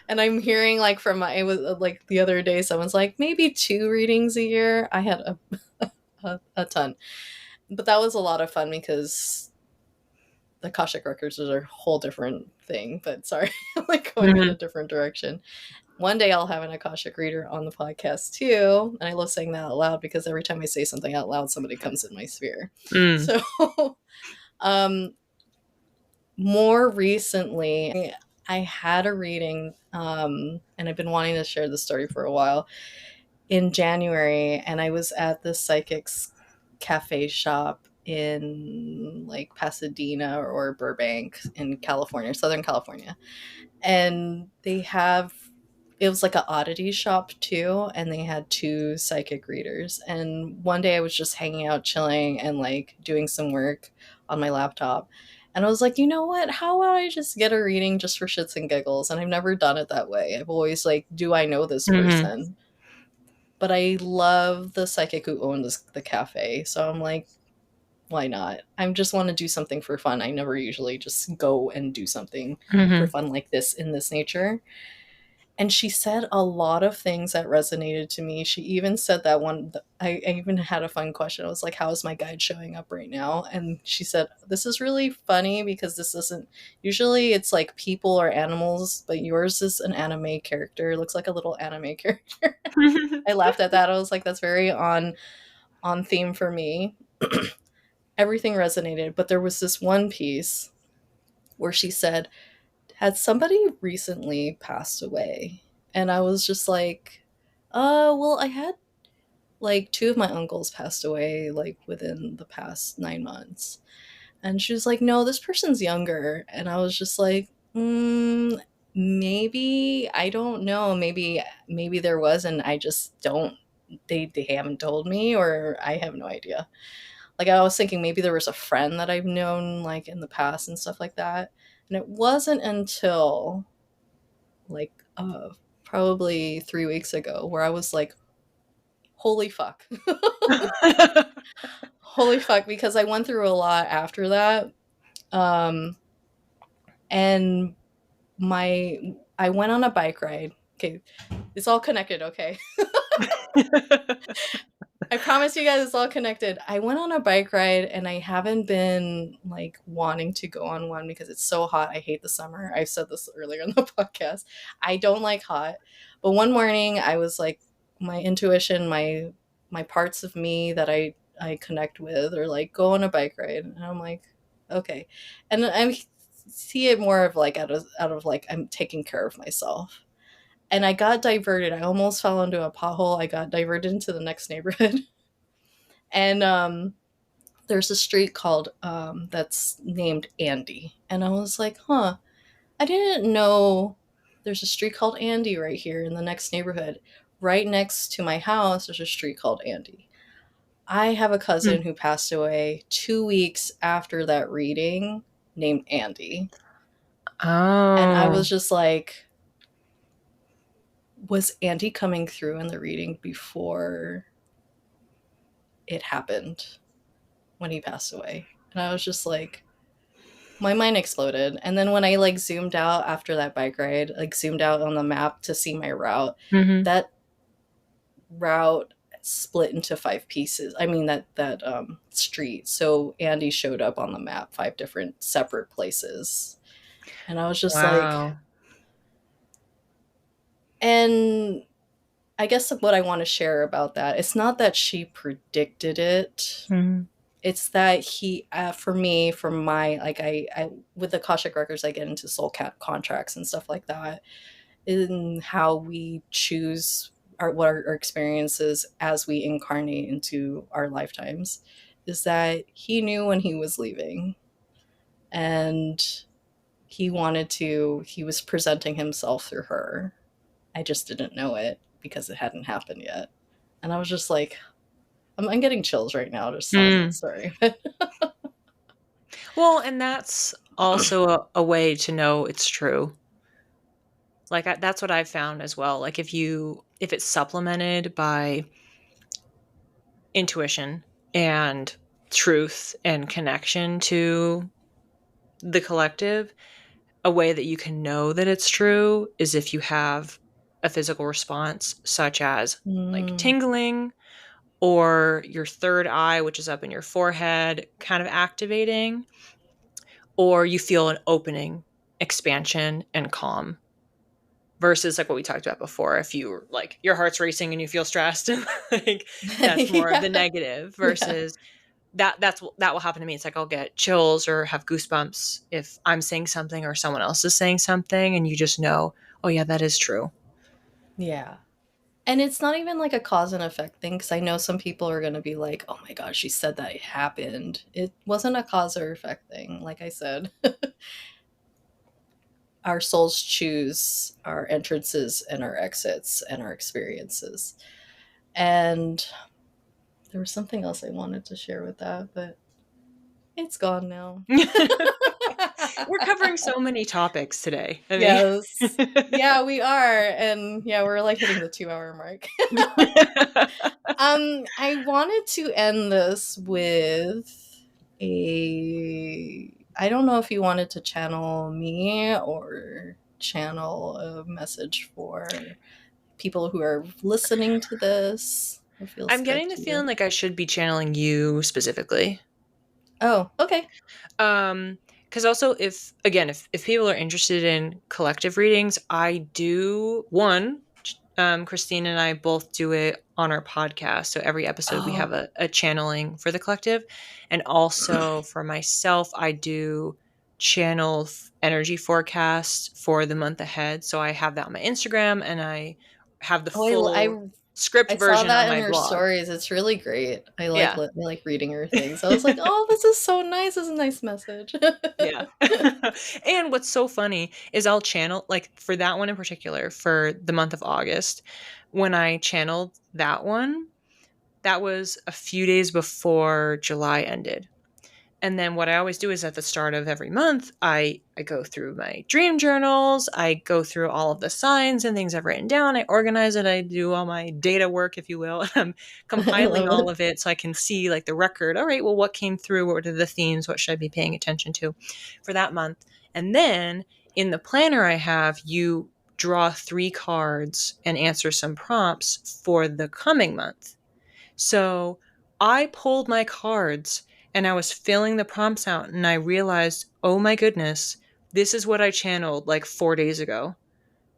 And I'm hearing like from my, it was like the other day, someone's like, maybe 2 readings a year. I had a ton. But that was a lot of fun because the Akashic records are a whole different thing. But sorry, I'm like going in a Mhm. different direction. One day I'll have an Akashic reader on the podcast too. And I love saying that out loud because every time I say something out loud, somebody comes in my sphere. Mm. So, um, more recently, I had a reading, and I've been wanting to share this story for a while in January, and I was at the psychics cafe shop in like Pasadena or Burbank in California, Southern California. And they have, it was like an oddity shop too, and they had two psychic readers. And one day I was just hanging out chilling and like doing some work on my laptop, and I was like, you know what, how about I just get a reading just for shits and giggles? And I've never done it that way. I've always like, do I know this Mhm. person? But I love the psychic who owns the cafe, so I'm like, why not? I just want to do something for fun. I never usually just go and do something for Mhm. fun like this in this nature. And she said a lot of things that resonated to me. She even said that one, I even had a fun question. I was like, how is my guide showing up right now? And she said, this is really funny because this isn't, usually it's like people or animals, but yours is an anime character. It looks like a little anime character. I laughed at that. I was like, that's very on theme for me. Everything resonated, but there was this one piece where she said, had somebody recently passed away? And I was just like, well, I had like two of my uncles passed away like within the past 9 months. And she was like, no, this person's younger. And I was just like, maybe, I don't know. Maybe there was, and I just don't, they haven't told me, or I have no idea. Like I was thinking maybe there was a friend that I've known like in the past and stuff like that. And it wasn't until like probably 3 weeks ago where I was like, holy fuck. Holy fuck, because I went through a lot after that. Um and my I went on a bike ride. Okay, it's all connected, okay? I promise you guys it's all connected. I went on a bike ride and I haven't been like wanting to go on one because it's so hot. I hate the summer. I've said this earlier in the podcast. I don't like hot. But one morning I was like, my intuition, my parts of me that I connect with are like, go on a bike ride. And I'm like, okay. And I see it more of like out of like I'm taking care of myself. And I got diverted. I almost fell into a pothole. I got diverted into the next neighborhood. And there's a street called that's named Andy. And I was like, huh, I didn't know there's a street called Andy right here in the next neighborhood. Right next to my house, there's a street called Andy. I have a cousin who passed away 2 weeks after that reading named Andy. And I Oh. was just like, was Andy coming through in the reading before it happened when he passed away? And I was just like, my mind exploded. And then when I like zoomed out after that bike ride, like zoomed out on the map to see my route, Mhm. that route split into 5 pieces. I mean that street. So Andy showed up on the map 5 different separate places. And I was just like, Wow. and I guess what I want to share about that, it's not that she predicted it. Mhm. It's that he, for me, from my, like, I with the Akashic Records, I get into soul cat contracts and stuff like that, in how we choose our experiences as we incarnate into our lifetimes, is that he knew when he was leaving, and he was presenting himself through her. I just didn't know it because it hadn't happened yet. And I was just like, I'm getting chills right now just telling that Mm. story. Well, and that's also a way to know it's true. Like that's what I've found as well. Like if it's supplemented by intuition and truth and connection to the collective, a way that you can know that it's true is if you have a physical response, such as like Mm. tingling or your third eye, which is up in your forehead, kind of activating, or you feel an opening, expansion, and calm. Versus like what we talked about before, if you like your heart's racing and you feel stressed, and like that's more of Yeah. the negative. Yeah. Versus that will happen to me. It's like I'll get chills or have goosebumps if I'm saying something or someone else is saying something, and you just know, oh yeah, that is true. Yeah. And it's not even like a cause and effect thing, because I know some people are going to be like, oh my gosh, she said that it happened. It wasn't a cause or effect thing. Like I said, our souls choose our entrances and our exits and our experiences. And there was something else I wanted to share with that, but it's gone now. We're covering so many topics today. I Yes. mean, Yeah, we are. And yeah, we're like hitting the 2 hour mark. I wanted to end this with I don't know if you wanted to channel me or channel a message for people who are listening to this. What feels I'm good getting the to you? feeling like I should be channeling you specifically. Oh, okay. Because also if people are interested in collective readings, I do one. Christine and I both do it on our podcast. So every episode we have Oh, a channeling for the collective, and also for myself, I do channel energy forecast for the month ahead. So I have that on my Instagram, and I have the oh, full script I saw version on that in my your blog. stories. It's really great. Yeah. I like reading her things. I was like, oh, this is so nice. This is a nice message. Yeah. And what's so funny is I'll channel, like for that one in particular, for the month of August, when I channeled that one, that was a few days before July ended. And then what I always do is at the start of every month, I go through my dream journals, I go through all of the signs and things I've written down, I organize it, I do all my data work, if you will, and I'm I compiling love all it. of it so I can see like the record. All right, well, what came through? What are the themes? What should I be paying attention to for that month? And then in the planner I have, you draw 3 cards and answer some prompts for the coming month. So I pulled my cards and I was filling the prompts out, and I realized, oh my goodness, this is what I channeled like 4 days ago.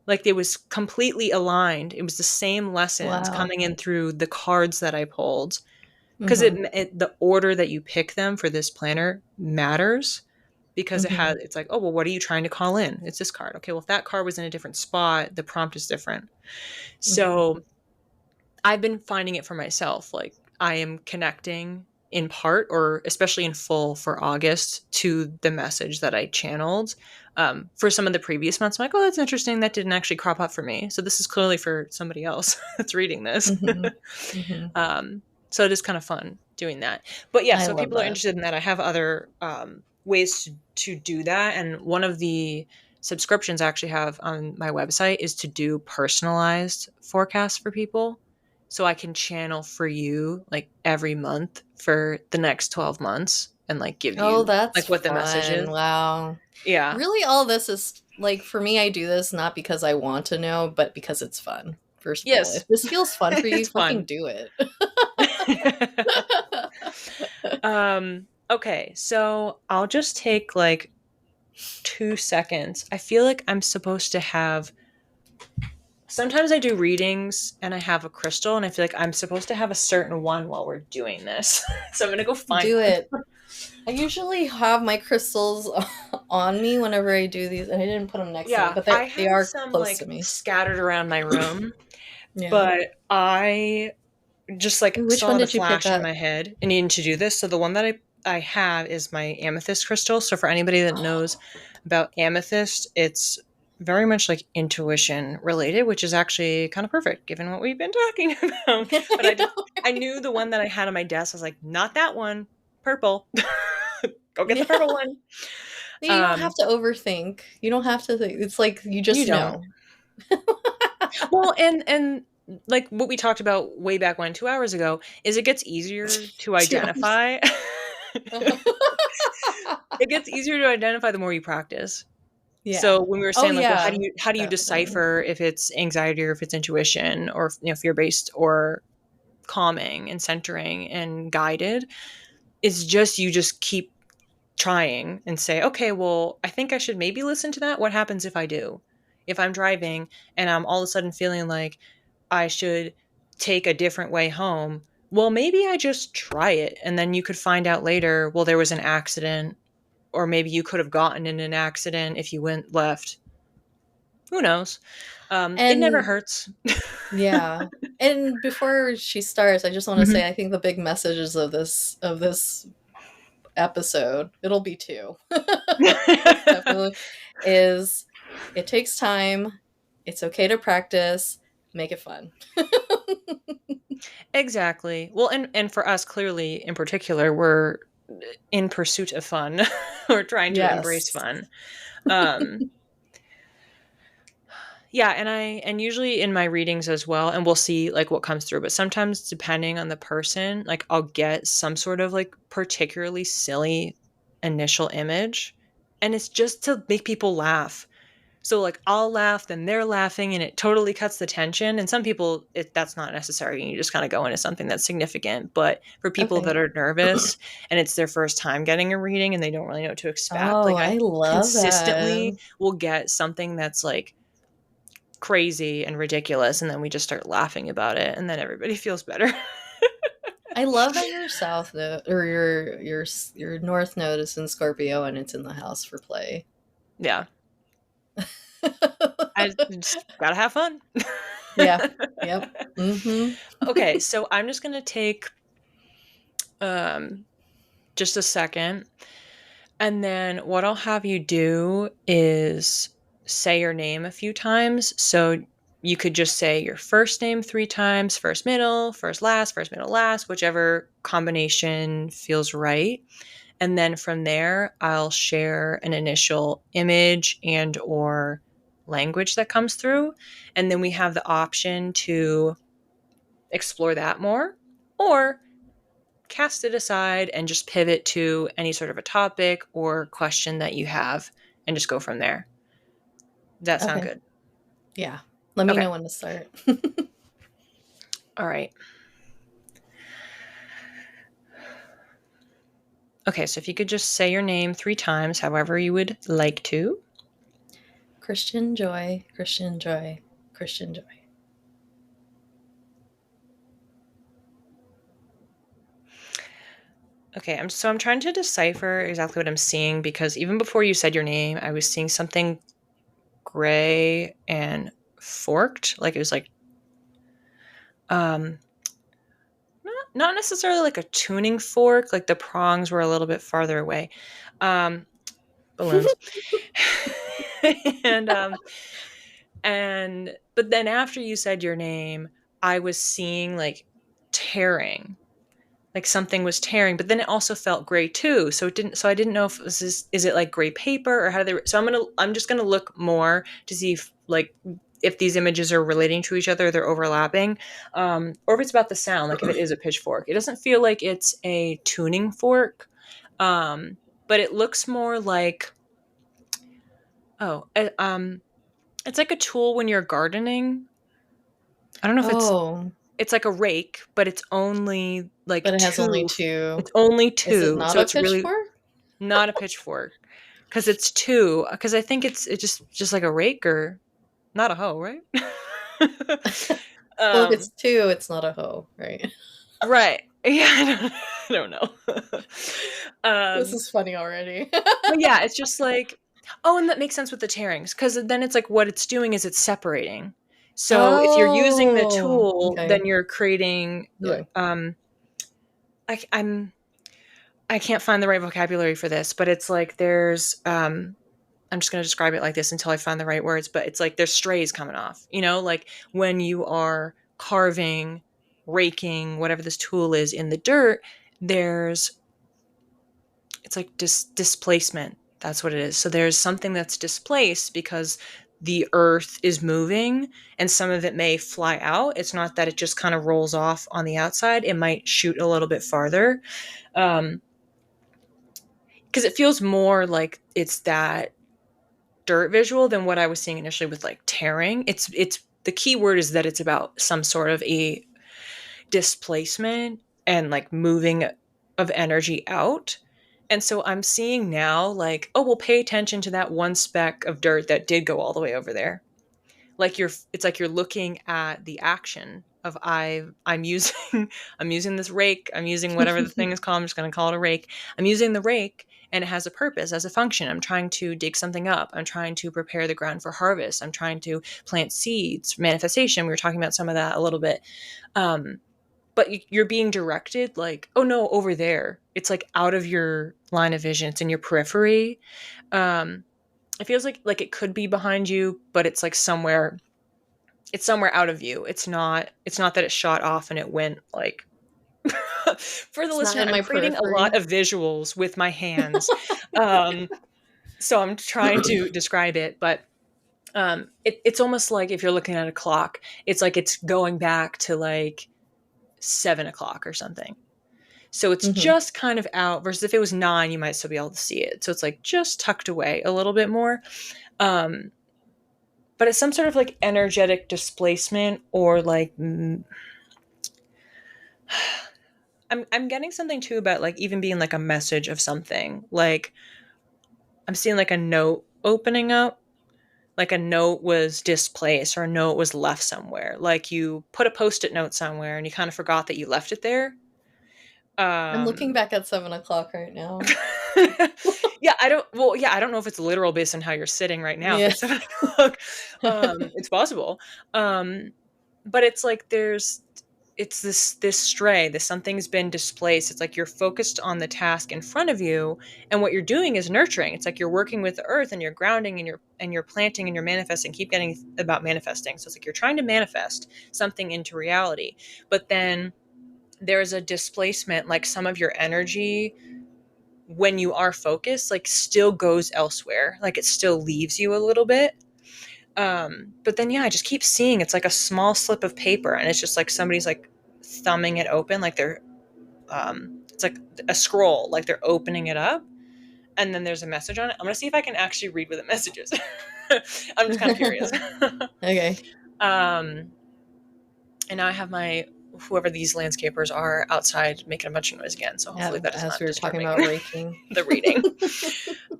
Like it was completely aligned. It was the same lessons Wow. coming in through the cards that I pulled. Because Mm-hmm. the order that you pick them for this planner matters, because Mm-hmm. it's like, oh, well, what are you trying to call in? It's this card. Okay, well, if that card was in a different spot, the prompt is different. Mm-hmm. So I've been finding it for myself. Like I am connecting in part or especially in full for August to the message that I channeled. For some of the previous months, I'm like, oh, that's interesting. That didn't actually crop up for me. So this is clearly for somebody else that's reading this. Mm-hmm. Mm-hmm. um, so it is kind of fun doing that. But yeah, I so if love people are that. interested in that, I have other ways to do that. And one of the subscriptions I actually have on my website is to do personalized forecasts for people. So I can channel for you like every month for the next 12 months and like give Oh, you that's like what the message fun. is. Wow. Yeah. Really, all this is like for me, I do this not because I want to know, but because it's fun. First of all, Yes. if this feels fun for you, It's fucking fun. do it. Okay, so I'll just take like 2 seconds. I feel like I'm supposed to have. Sometimes I do readings and I have a crystal, and I feel like I'm supposed to have a certain one while we're doing this. So I'm gonna go find Do one. it. I usually have my crystals on me whenever I do these, and I didn't put them next to me, Yeah, but I they have are some close to like me. scattered around my room, Yeah. But I just like Ooh, which one saw the did you pick flash in up? my head and needing to do this. So the one that I have is my amethyst crystal. So for anybody that knows about amethyst, it's very much like intuition related, which is actually kind of perfect given what we've been talking about. But I know. I knew the one that I had on my desk. I was like, not that one, purple. Go get the Yeah. purple one. You don't have to overthink. You don't have to think. It's like you You just don't. know. Well, and like what we talked about way back when 2 hours ago is it gets easier to 2 hours. identify. It gets easier to identify the more you practice. Yeah. So when we were Oh saying like, well, yeah, how do you definitely. decipher if it's anxiety or if it's intuition or fear based or calming and centering and guided? It's just you just keep trying and say, okay, well, I think I should maybe listen to that. What happens if I do? If I'm driving and I'm all of a sudden feeling like I should take a different way home, well, maybe I just try it. And then you could find out later, well, there was an accident, or maybe you could have gotten in an accident if you went left. Who knows? It never And hurts. yeah. And before she starts, I just want to Mhm. say I think the big messages of this episode, it'll be two. Definitely is it takes time. It's okay to practice. Make it fun. Exactly. Well, and for us, clearly, in particular, we're in pursuit of fun. We're trying to embrace Yes. fun. Um, yeah, and usually in my readings as well, and we'll see like what comes through. But sometimes, depending on the person, like I'll get some sort of like particularly silly initial image, and it's just to make people laugh. So like I'll laugh, then they're laughing, and it totally cuts the tension. And some people, that's not necessary. You just kind of go into something that's significant. But for people Okay. that are nervous and it's their first time getting a reading and they don't really know what to expect, Oh, like I I love consistently that. will get something that's like crazy and ridiculous, and then we just start laughing about it, and then everybody feels better. I love that your south node or your north node is in Scorpio and it's in the house for play. Yeah, I just gotta have fun. Yeah. Yep. Mm-hmm. Okay, so I'm just gonna take um just a second. And then what I'll have you do is say your name a few times. So you could just say your first name 3 times, first, middle, last, whichever combination feels right. And then from there, I'll share an initial image and or language that comes through. And then we have the option to explore that more or cast it aside and just pivot to any sort of a topic or question that you have and just go from there. Does that sound Okay. good? Yeah. Let me Okay. know when to start. All right. Okay, so if you could just say your name 3 times, however you would like to. Christian Joy, Christian Joy, Christian Joy. Okay, I'm trying to decipher exactly what I'm seeing because even before you said your name, I was seeing something gray and forked, like it was like um not necessarily like a tuning fork, like the prongs were a little bit farther away. Um balloons. and and but then after you said your name, I was seeing like tearing, like something was tearing, but then it also felt gray too. So I didn't know if this is it like gray paper or how do they, so I'm just gonna look more to see if these images are relating to each other, they're overlapping, or if it's about the sound, like if it is a pitchfork. It doesn't feel like it's a tuning fork, but it looks more like, oh, it's like a tool when you're gardening. I don't know if Oh, it's like a rake, but it's only like but it has only 2. two. It's only Is it 2, not so a it's really pitchfork? not a pitchfork because it's 2. Because I think it's just like a rake or not a hoe, right? Well, if it's um, two, it's not a hoe, right? right. Yeah, I don't know. This um, is funny already. but yeah, it's just like, oh, and that makes sense with the tearings because then it's like what it's doing is it's separating. So if you're using the Oh, tool, okay. then you're creating Yeah. I'm I can't find the right vocabulary for this, but it's like there's I'm just going to describe it like this until I find the right words, but it's like there's strays coming off, like when you are carving, raking, whatever this tool is in the dirt, there's it's like displacement. That's what it is. So there's something that's displaced because the earth is moving and some of it may fly out. It's not that it just kind of rolls off on the outside. It might shoot a little bit farther. Um, because it feels more like it's that dirt visual than what I was seeing initially with like tearing. It's the key word is that it's about some sort of a displacement and like moving of energy out. And so I'm seeing now like, oh, well, pay attention to that one speck of dirt that did go all the way over there. Like it's like you're looking at the action of I'm using I'm using this rake, I'm using whatever the thing is called, I'm just going to call it a rake. I'm using the rake and it has a purpose as a function. I'm trying to dig something up. I'm trying to prepare the ground for harvest. I'm trying to plant seeds, manifestation. We were talking about some of that a little bit. Um, but you're being directed like, oh no, over there. It's like out of your line of vision. It's in your periphery. Um, it feels like it could be behind you, but it's somewhere out of view. It's not that it shot off and it went like for the It's not listener, in I'm my creating a lot periphery. of visuals with my hands. Um, so I'm trying to describe it, but it's almost like if you're looking at a clock, it's like it's going back to like 7 o'clock or something. So it's Hmm. just kind of out versus if it was 9, you might still be able to see it. So it's like just tucked away a little bit more. Um, but it's some sort of like energetic displacement or like I'm getting something too about like even being like a message of something. Like I'm seeing like a note opening up, like a note was displaced or a note was left somewhere. Like you put a post-it note somewhere and you kind of forgot that you left it there. I'm looking Um back at 7 o'clock right now. I don't know if it's literal based on how you're sitting right now. If Yeah. it's 7 o'clock, it's possible. Um, but it's like it's this stray, this something's been displaced. It's like you're focused on the task in front of you, and what you're doing is nurturing. It's like you're working with the earth and you're grounding and you're planting and you're manifesting. Keep getting about manifesting. So it's like you're trying to manifest something into reality, but then there's a displacement, like some of your energy when you are focused like still goes elsewhere, like it still leaves you a little bit. But then I just keep seeing it's like a small slip of paper and it's just like somebody's like thumbing it open, like they're it's like a scroll, like they're opening it up and then there's a message on it. I'm gonna see if I can actually read what the message is. I'm just kind of curious. Okay. um and now I have my whoever these landscapers are outside making a bunch of noise again, so hopefully that is As not we were talking disturbing about raking. the reading.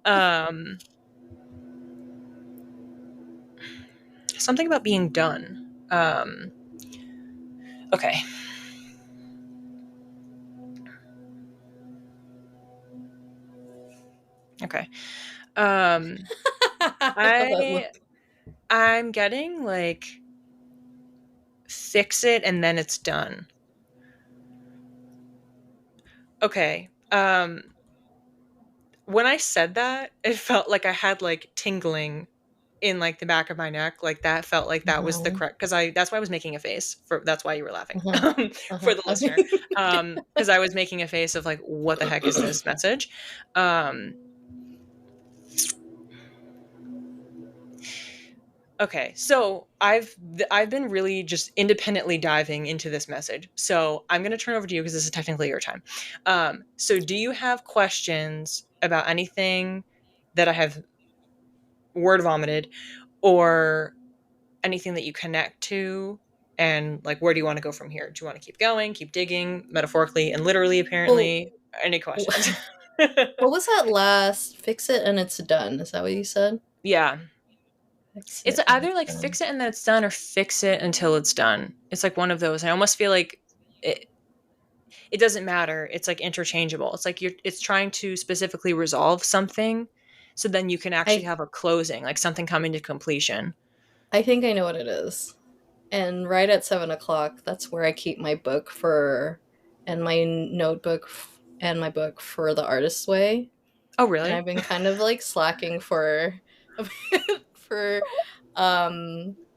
um Something about being done. Okay. Okay. Um, I love that I look. I'm getting like fix it and then it's done. Okay. When I said that, it felt like I had like tingling in like the back of my neck. Like that felt like that was the No. correct because I that's why I was making a face for that's why you were laughing Uh-huh. for Uh-huh. the listener. Okay. Because I was making a face of like what the heck is this message? Um Okay, so I've been really just independently diving into this message. So I'm going to turn over to you because this is technically your time. So do you have questions about anything that I have word vomited, or anything that you connect to? And like, where do you want to go from here? Do you want to keep going, keep digging, metaphorically and literally? Well, Apparently, any questions? what was that last? Fix it and it's done. Is that what you said? Yeah. Fix It's it and either it's like done. fix it and then it's done or fix it until it's done. It's like one of those. I almost feel like it doesn't matter. It's like interchangeable. It's like it's trying to specifically resolve something so then you can actually I have a closing, like something coming to completion. I think I know what it is. And right at 7 o'clock, that's where I keep my book for, and my notebook and my book for the artist's way. Oh, And really? I've been kind of like slacking for a bit for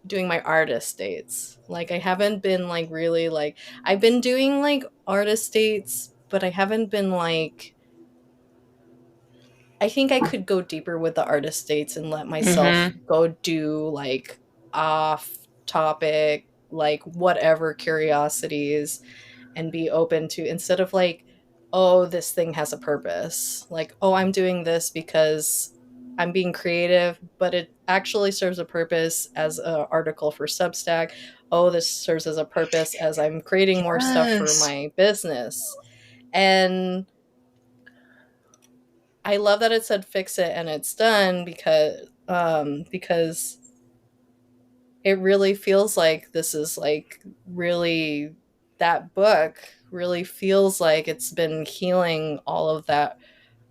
doing my artist dates. Like I haven't been like really like I've been doing like artist dates, but I haven't been like I think I could go deeper with the artist dates and let myself Mm-hmm. go do like off topic, like whatever curiosities and be open to instead of like, oh, this thing has a purpose. Like, oh, I'm doing this because I'm being creative, but it actually serves a purpose as an article for Substack. Oh, this serves as a purpose as I'm creating more stuff for Yes. my business. And I love that it said fix it and it's done because it really feels like this is like really that book really feels like it's been healing all of that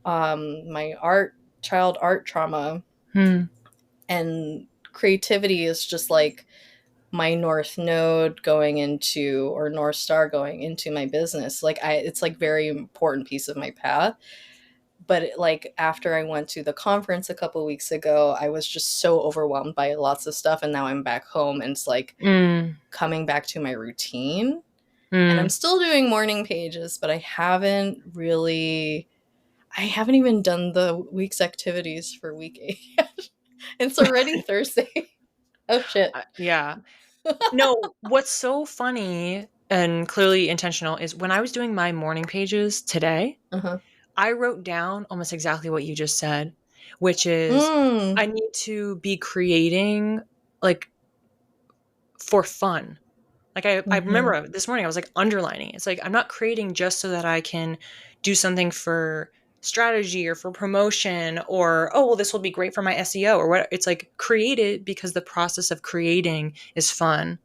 my child art trauma, Hmm. and creativity is just like my north node going into or north star going into my business. Like it's like very important piece of my path. But like after I went to the conference a couple weeks ago, I was just so overwhelmed by lots of stuff, and now I'm back home and it's like Mm. coming back to my routine. And I'm Mm. still doing morning pages, but I haven't even done the week's activities for week 8 yet. It's already Thursday. Oh shit. Yeah. No, what's so funny and clearly intentional is when I was doing my morning pages today, Uh-huh. I wrote down almost exactly what you just said, which is Mm. I need to be creating like for fun. Like I Mm-hmm. remember this morning I was like underlining. It's like I'm not creating just so that I can do something for strategy or for promotion or oh well this will be great for my SEO or what. It's like create it because the process of creating is fun.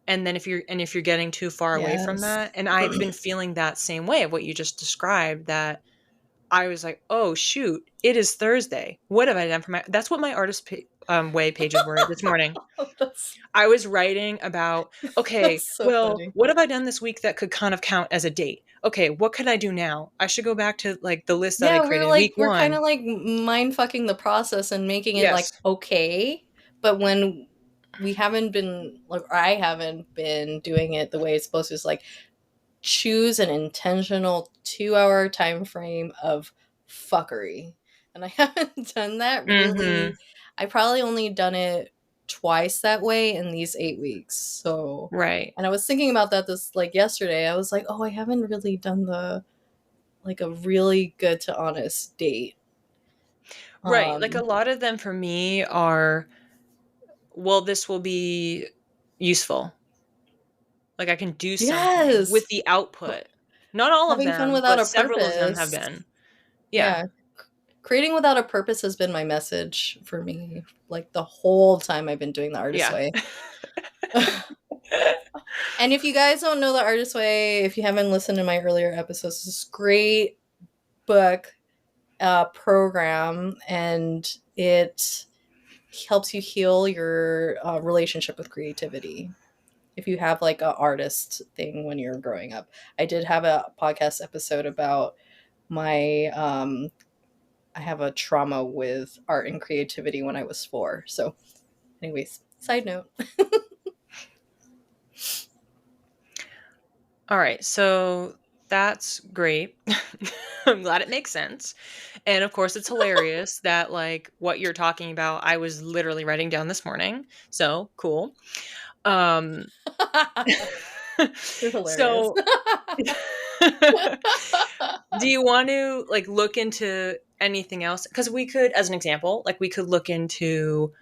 And then if you're getting too far away from Yes. that, and I've been feeling that same way of what you just described, that I was like, oh shoot, it is Thursday. What have I done for my? That's what my way pages were this morning. that's I was writing about, okay, that's so well, funny. what have I done this week that could kind of count as a date? Okay, what could I do now? I should go back to like the list that I Yeah, created week we're kind one. of like mind fucking the process and making it like Yes. okay, but when we haven't been like I haven't been doing it the way it's supposed to, is like choose an intentional 2 hour time frame of fuckery. And I haven't done that Mm-hmm. really. I probably only done it twice that way in these 8 weeks. So, Right. and I was thinking about that this like yesterday. I was like, oh, I haven't really done the like a really good to honest date. Right. Like a Um, lot of them for me are, well, this will be useful. Like I can do something with yes, the output. Not all of having fun them, without but a several of them have purpose. been. Yeah. Yeah, creating without a purpose has been my message for me like the whole time I've been doing the artist Yeah. way. And if you guys don't know the artist way, if you haven't listened to my earlier episodes, this great book program, and it helps you heal your relationship with creativity if you have like a artist thing when you're growing up. I did have a podcast episode about my I have a trauma with art and creativity when I was 4. So anyways, side note. All right. So that's great. I'm glad it makes sense. And of course, it's hilarious that like what you're talking about, I was literally writing down this morning. So cool. Um, You're hilarious. so do you want to like look into anything else? Because we could, as an example, like we could look into,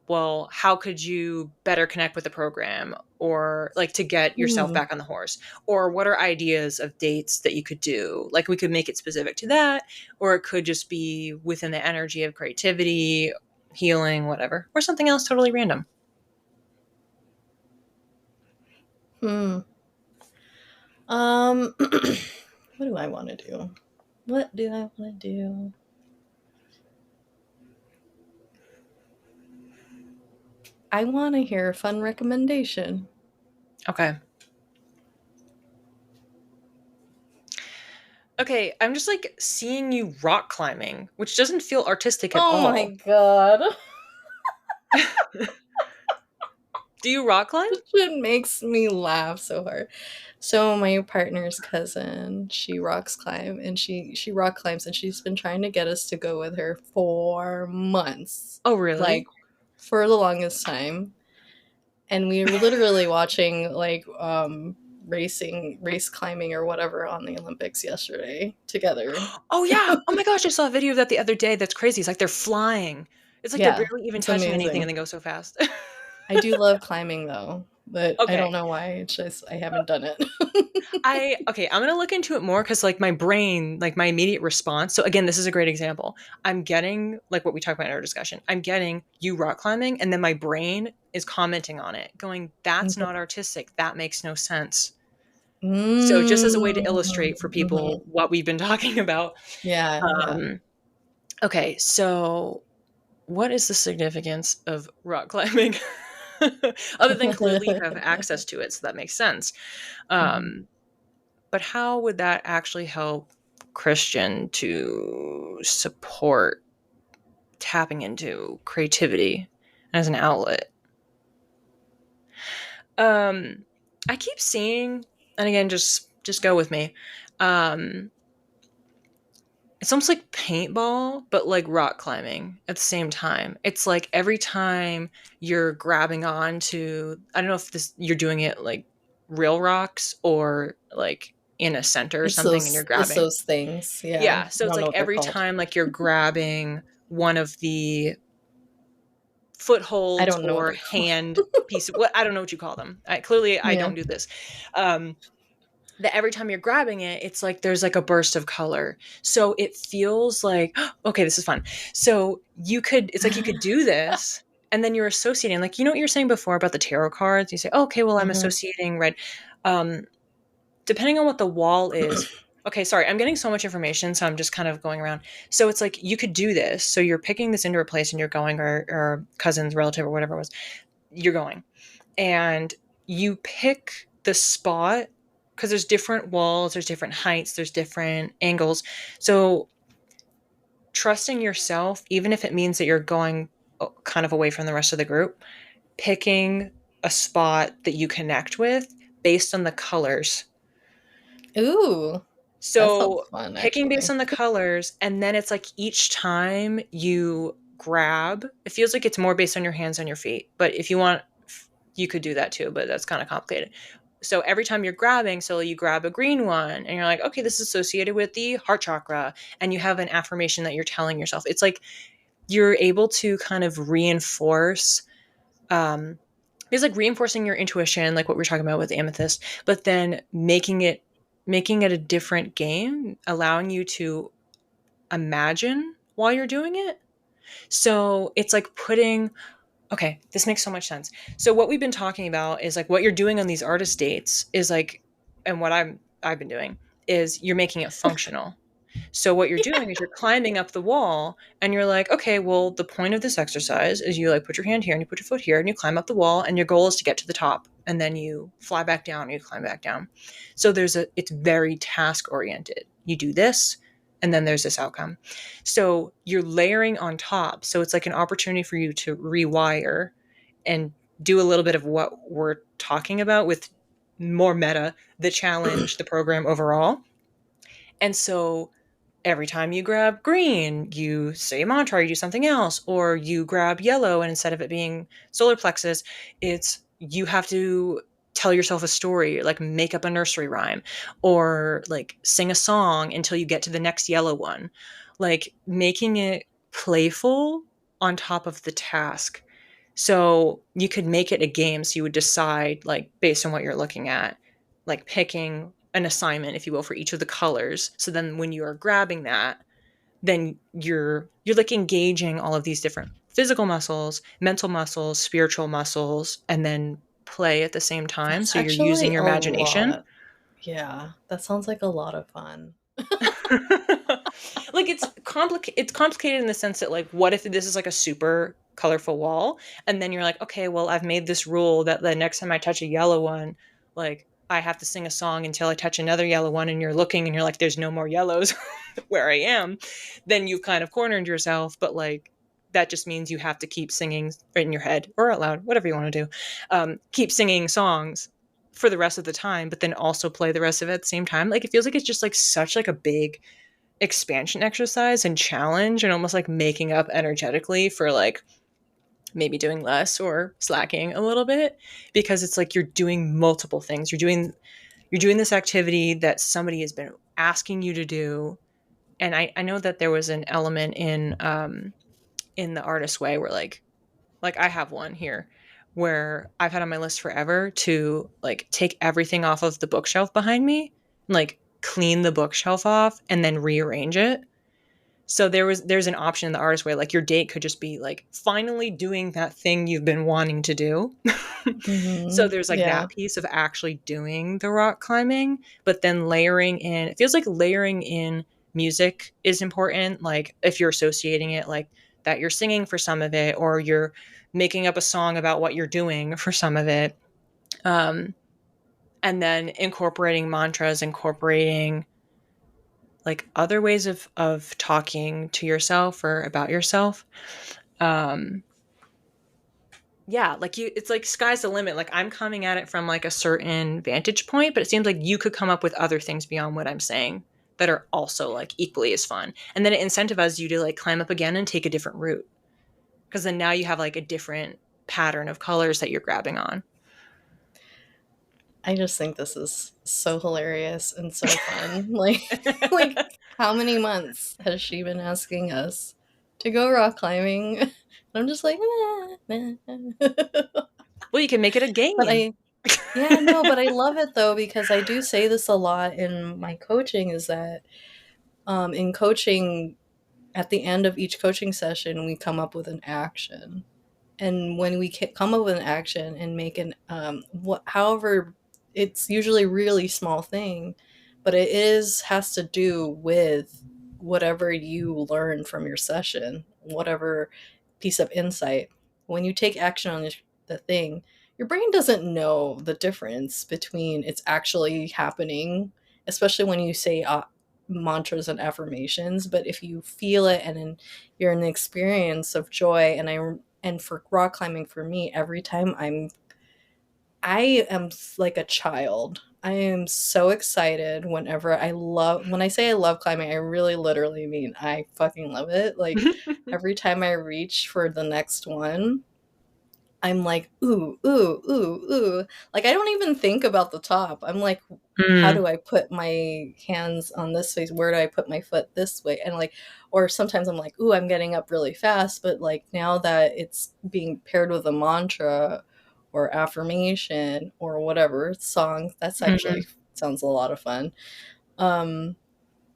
well, how could you better connect with the program or like to get yourself Hmm. back on the horse? Or what are ideas of dates that you could do? Like we could make it specific to that, or it could just be within the energy of creativity, healing, whatever, or something else totally random. Hmm. What do I want to do? What do I want to do? I want to hear a fun recommendation. Okay. Okay, I'm just like seeing you rock climbing, which doesn't feel artistic at Oh my all. god. Do you rock climb? This shit makes me laugh so hard. So my partner's cousin, she rocks climb and she rock climbs and she's been trying to get us to go with her for months. Oh, Like really? for the longest time. And we were literally watching like race climbing or whatever on the Olympics yesterday together. Oh, yeah. Oh my gosh, I saw a video of that the other day. That's crazy. It's like they're flying. It's like they're Yeah, barely even it's touching anything and amazing. they go so fast. I do love climbing though, but I don't Okay. know why. It's just I haven't done it. I'm gonna look into it more because like my brain, like my immediate response. So again, this is a great example. I'm getting like what we talked about in our discussion. I'm getting you rock climbing, and then my brain is commenting on it, going, "That's not artistic. That makes no sense." So just as a way to illustrate for Mm-hmm. people what we've been talking about. Yeah, yeah. Um, okay, so what is the significance of rock climbing? Other than clearly you have access to it, so that makes sense. Mhm. Um, but how would that actually help Christian to support tapping into creativity as an outlet? Um, I keep seeing, and again, just go with me. Um, it's almost like paintball, but like rock climbing at the same time. It's like every time you're grabbing on to, I don't know if this you're doing it like real rocks or like in a center or something and you're It's grabbing. those things. Yeah. Yeah, so I it's don't know like what they're every called. time like you're grabbing one of the I footholds don't know what or they're called. hand piece of what I don't know what you call them. Clearly I Yeah. don't do this. Um that every time you're grabbing it, it's like there's like a burst of color. So it feels like, okay, this is fun. So it's like you could do this and then you're associating, like, you know what you were saying before about the tarot cards? You say, oh, okay, well, I'm Mhm. associating red. Um, Depending on what the wall is, okay, sorry, I'm getting so much information, so I'm just kind of going around. So it's like you could do this. So you're picking this into a place and you're going, or cousin's relative or whatever it was, you're going and you pick the spot because there's different walls, there's different heights, there's different angles. So trusting yourself, even if it means that you're going kind of away from the rest of the group, picking a spot that you connect with based on the colors. Ooh, that sounds So fun picking based actually. on the colors, and then it's like each time you grab, it feels like it's more based on your hands and your feet. But if you want, you could do that too, but that's kind of complicated. So every time you're grabbing, so you grab a green one and you're like, okay, this is associated with the heart chakra. And you have an affirmation that you're telling yourself. It's like you're able to kind of reinforce, um, it's like reinforcing your intuition, like what we are talking about with Amethyst, but then making it a different game, allowing you to imagine while you're doing it. So it's like putting, okay, this makes so much sense. So what we've been talking about is like what you're doing on these artist dates is like, and what I've been doing is you're making it functional. So what you're doing is you're climbing up the wall and you're like, okay, well, the point of this exercise is you like put your hand here and you put your foot here and you climb up the wall and your goal is to get to the top and then you fly back down and you climb back down. So it's very task oriented. You do this and then there's this outcome. So you're layering on top. So it's like an opportunity for you to rewire and do a little bit of what we're talking about with more meta, the challenge, the program overall. And so every time you grab green, you say a mantra, you do something else, or you grab yellow, and instead of it being solar plexus, it's you have to tell yourself a story, like make up a nursery rhyme, or like sing a song until you get to the next yellow one. Like making it playful on top of the task. So you could make it a game. So you would decide, like, based on what you're looking at, like picking an assignment, if you will, for each of the colors. So then when you are grabbing that, then you're like engaging all of these different physical muscles, mental muscles, spiritual muscles, and then play at the same time. That's So you're using actually your a imagination. lot. Yeah, that sounds like a lot of fun. Like it's complicated in the sense that like what if this is like a super colorful wall. And then you're like, okay, well, I've made this rule that the next time I touch a yellow one, like I have to sing a song until I touch another yellow one, and you're looking and you're like, there's no more yellows where I am. Then you've kind of cornered yourself. But like, that just means you have to keep singing in your head or out loud, whatever you want to do. Keep singing songs for the rest of the time, but then also play the rest of it at the same time. Like, it feels like it's just like such like a big expansion exercise and challenge, and almost like making up energetically for like maybe doing less or slacking a little bit, because it's like you're doing multiple things. You're doing this activity that somebody has been asking you to do. And I know that there was an element in the artist way where like I have one here where I've had on my list forever to like take everything off of the bookshelf behind me, like clean the bookshelf off and then rearrange it. So there's an option in the artist way, like your date could just be like finally doing that thing you've been wanting to do. So there's like Yeah. that piece of actually doing the rock climbing, but then layering in, it feels like layering in music is important. Like if you're associating it like that you're singing for some of it, or you're making up a song about what you're doing for some of it. Um, and then incorporating mantras, incorporating like other ways of talking to yourself or about yourself. Um, yeah, like you, it's like sky's the limit. Like I'm coming at it from like a certain vantage point, but it seems like you could come up with other things beyond what I'm saying that are also like equally as fun. And then it incentivizes you to like climb up again and take a different route, because then now you have like a different pattern of colors that you're grabbing on. I just think this is so hilarious and so fun. Like how many months has she been asking us to go rock climbing? And I'm just like, nah, nah. Well, you can make it a But game. yeah, no, but I love it though, because I do say this a lot in my coaching, is that in coaching, at the end of each coaching session, we come up with an action. And when we come up with an action and make an however, it's usually a really small thing, but it is has to do with whatever you learn from your session, whatever piece of insight. When you take action on the thing, your brain doesn't know the difference between it's actually happening, especially when you say mantras and affirmations. But if you feel it and then you're in the experience of joy, and for rock climbing, for me, every time I am like a child. I am so excited when I say I love climbing, I really literally mean I fucking love it. Like every time I reach for the next one, I'm like, ooh, ooh, ooh, ooh. Like I don't even think about the top. I'm like, how Mm, do I put my hands on this face? Where do I put my foot this way? And like, or sometimes I'm like, ooh, I'm getting up really fast. But like now that it's being paired with a mantra or affirmation or whatever song, that's mhm, actually sounds a lot of fun. Um,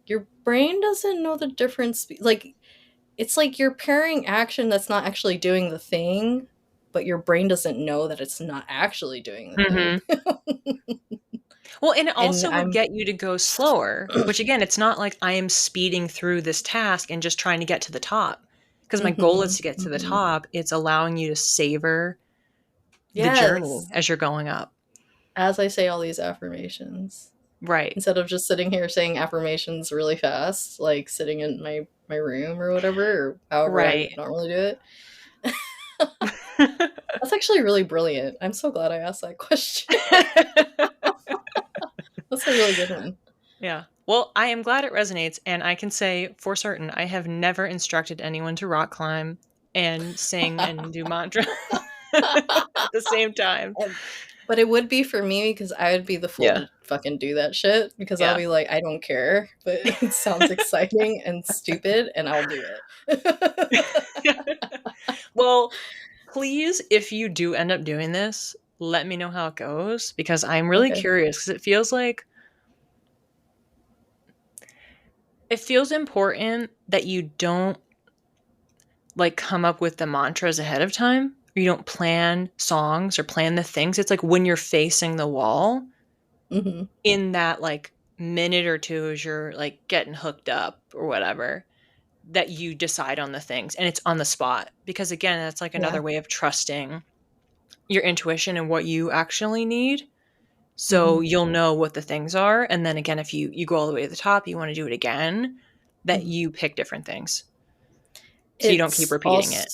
your brain doesn't know the difference. Like it's like you're pairing action that's not actually doing the thing, but your brain doesn't know that it's not actually doing the thing. mhm. Well, and it And also would I'm get you to go slower, which again, it's not like I am speeding through this task and just trying to get to the top. Because my goal is mhm, to get to the mhm. top. It's allowing you to savor the journey Yes, as you're going up. as I say all these affirmations, Right. instead of just sitting here saying affirmations really fast, like sitting in my room or whatever, or however I Right. would normally do it. That's actually really brilliant. I'm so glad I asked that question. That's a really good one. Yeah. Well, I am glad it resonates, and I can say for certain I have never instructed anyone to rock climb and sing and do mantra at the same time. And but it would be for me because I would be the fool Yeah. to fucking do that shit because I'll Yeah. be like, I don't care, but it sounds exciting and stupid, and I'll do it. Well, please, if you do end up doing this, let me know how it goes, because I'm really Okay. curious, because it feels important that you don't like come up with the mantras ahead of time, or you don't plan songs or plan the things. It's like when you're facing the wall Hmm. in that like minute or two as you're like getting hooked up or whatever, that you decide on the things, and it's on the spot, because again, that's like Yeah. another way of trusting your intuition and what you actually need. So Hmm. you'll know what the things are, and then again, if you go all the way to the top, you want to do it again, that Hmm. you pick different things so you don't keep It's repeating also it.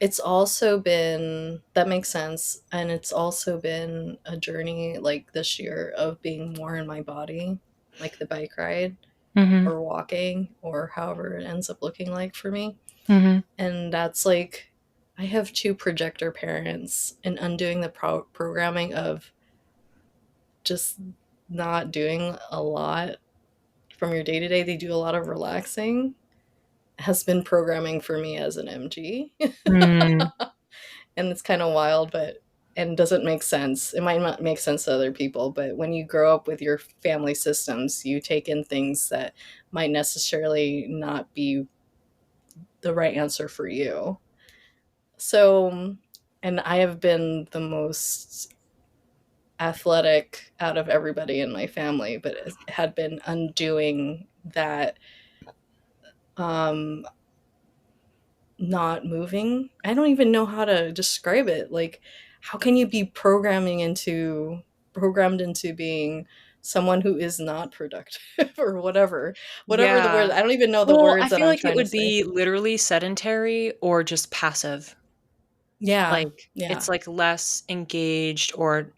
it's also been, that makes sense, and it's also been a journey like this year of being more in my body, like the bike ride Mhm. or walking or however it ends up looking like for me. Mhm. And that's like, I have two projector parents, and undoing the programming of just not doing a lot from your day to day. They do a lot of relaxing, has been programming for me as an MG. Mm. And it's kind of wild, but and doesn't make sense. It might not make sense to other people, but when you grow up with your family systems, you take in things that might necessarily not be the right answer for you. So, and I have been the most athletic out of everybody in my family, but it had been undoing that, um not moving. I don't even know how to describe it. Like, how can you be programmed into being someone who is not productive or whatever the word. Yeah. I don't even know the Well, I words that feel I'm like it trying to would say. be literally sedentary or just passive. Yeah. Like, Yeah. it's, like, less engaged or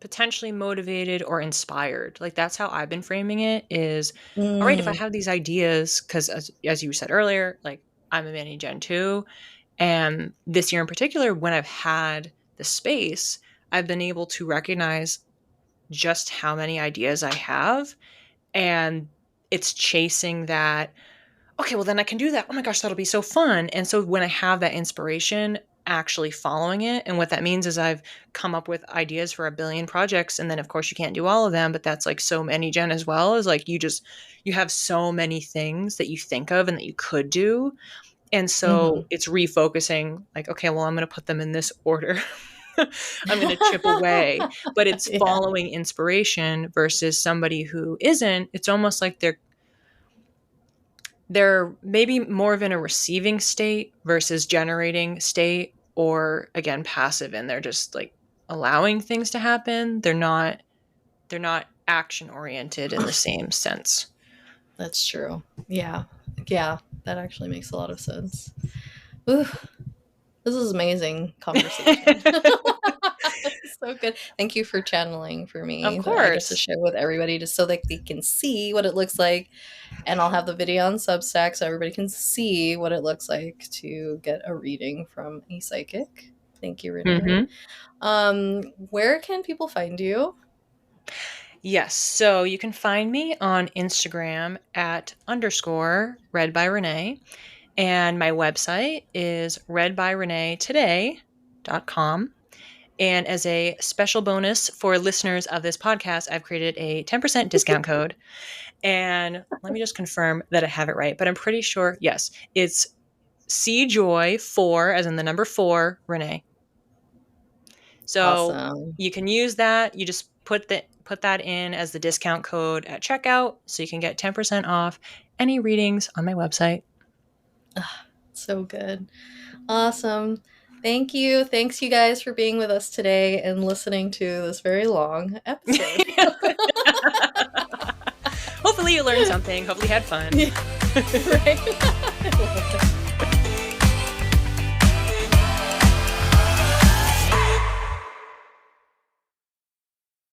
potentially motivated or inspired. Like, that's how I've been framing it is, all right, if I Mm, have these ideas, because as you said earlier, like, I'm a mini Gen 2, and this year in particular, when I've had the space, I've been able to recognize just how many ideas I have, and it's chasing that, okay, well, then I can do that. Oh my gosh, that'll be so fun. And so when I have that inspiration, actually following it. And what that means is I've come up with ideas for a billion projects. And then, of course, you can't do all of them, but that's like so many, Jen, as well, is like you have so many things that you think of and that you could do. And so mhm. it's refocusing, like, okay, well, I'm going to put them in this order. I'm going to chip away, but it's Yeah, following inspiration versus somebody who isn't. It's almost like they're maybe more of in a receiving state versus generating state, or again passive, and they're just like allowing things to happen. They're not action oriented in the same sense. that's true. Yeah. Yeah, that actually makes a lot of sense. Ooh, this is amazing conversation. So good. Thank you for channeling for Of me that I get to course. share with everybody just so that they can see what it looks like. And I'll have the video on Substack so everybody can see what it looks like to get a reading from a psychic. Thank you, Renee. Hmm. Where can people find you? Yes, so you can find me on Instagram at underscore read by Renee, and my website is readbyreneetoday.com. And as a special bonus for listeners of this podcast, I've created a 10% discount code. And let me just confirm that I have it right, but I'm pretty sure, yes, it's CJoy4, as in the number 4, Renee. So Awesome. you can use that. You just put that in as the discount code at checkout so you can get 10% off any readings on my website. So good. Awesome. Thank you. Thanks, you guys, for being with us today and listening to this very long episode. Hopefully you learned something. Hopefully you had fun. Yeah, right.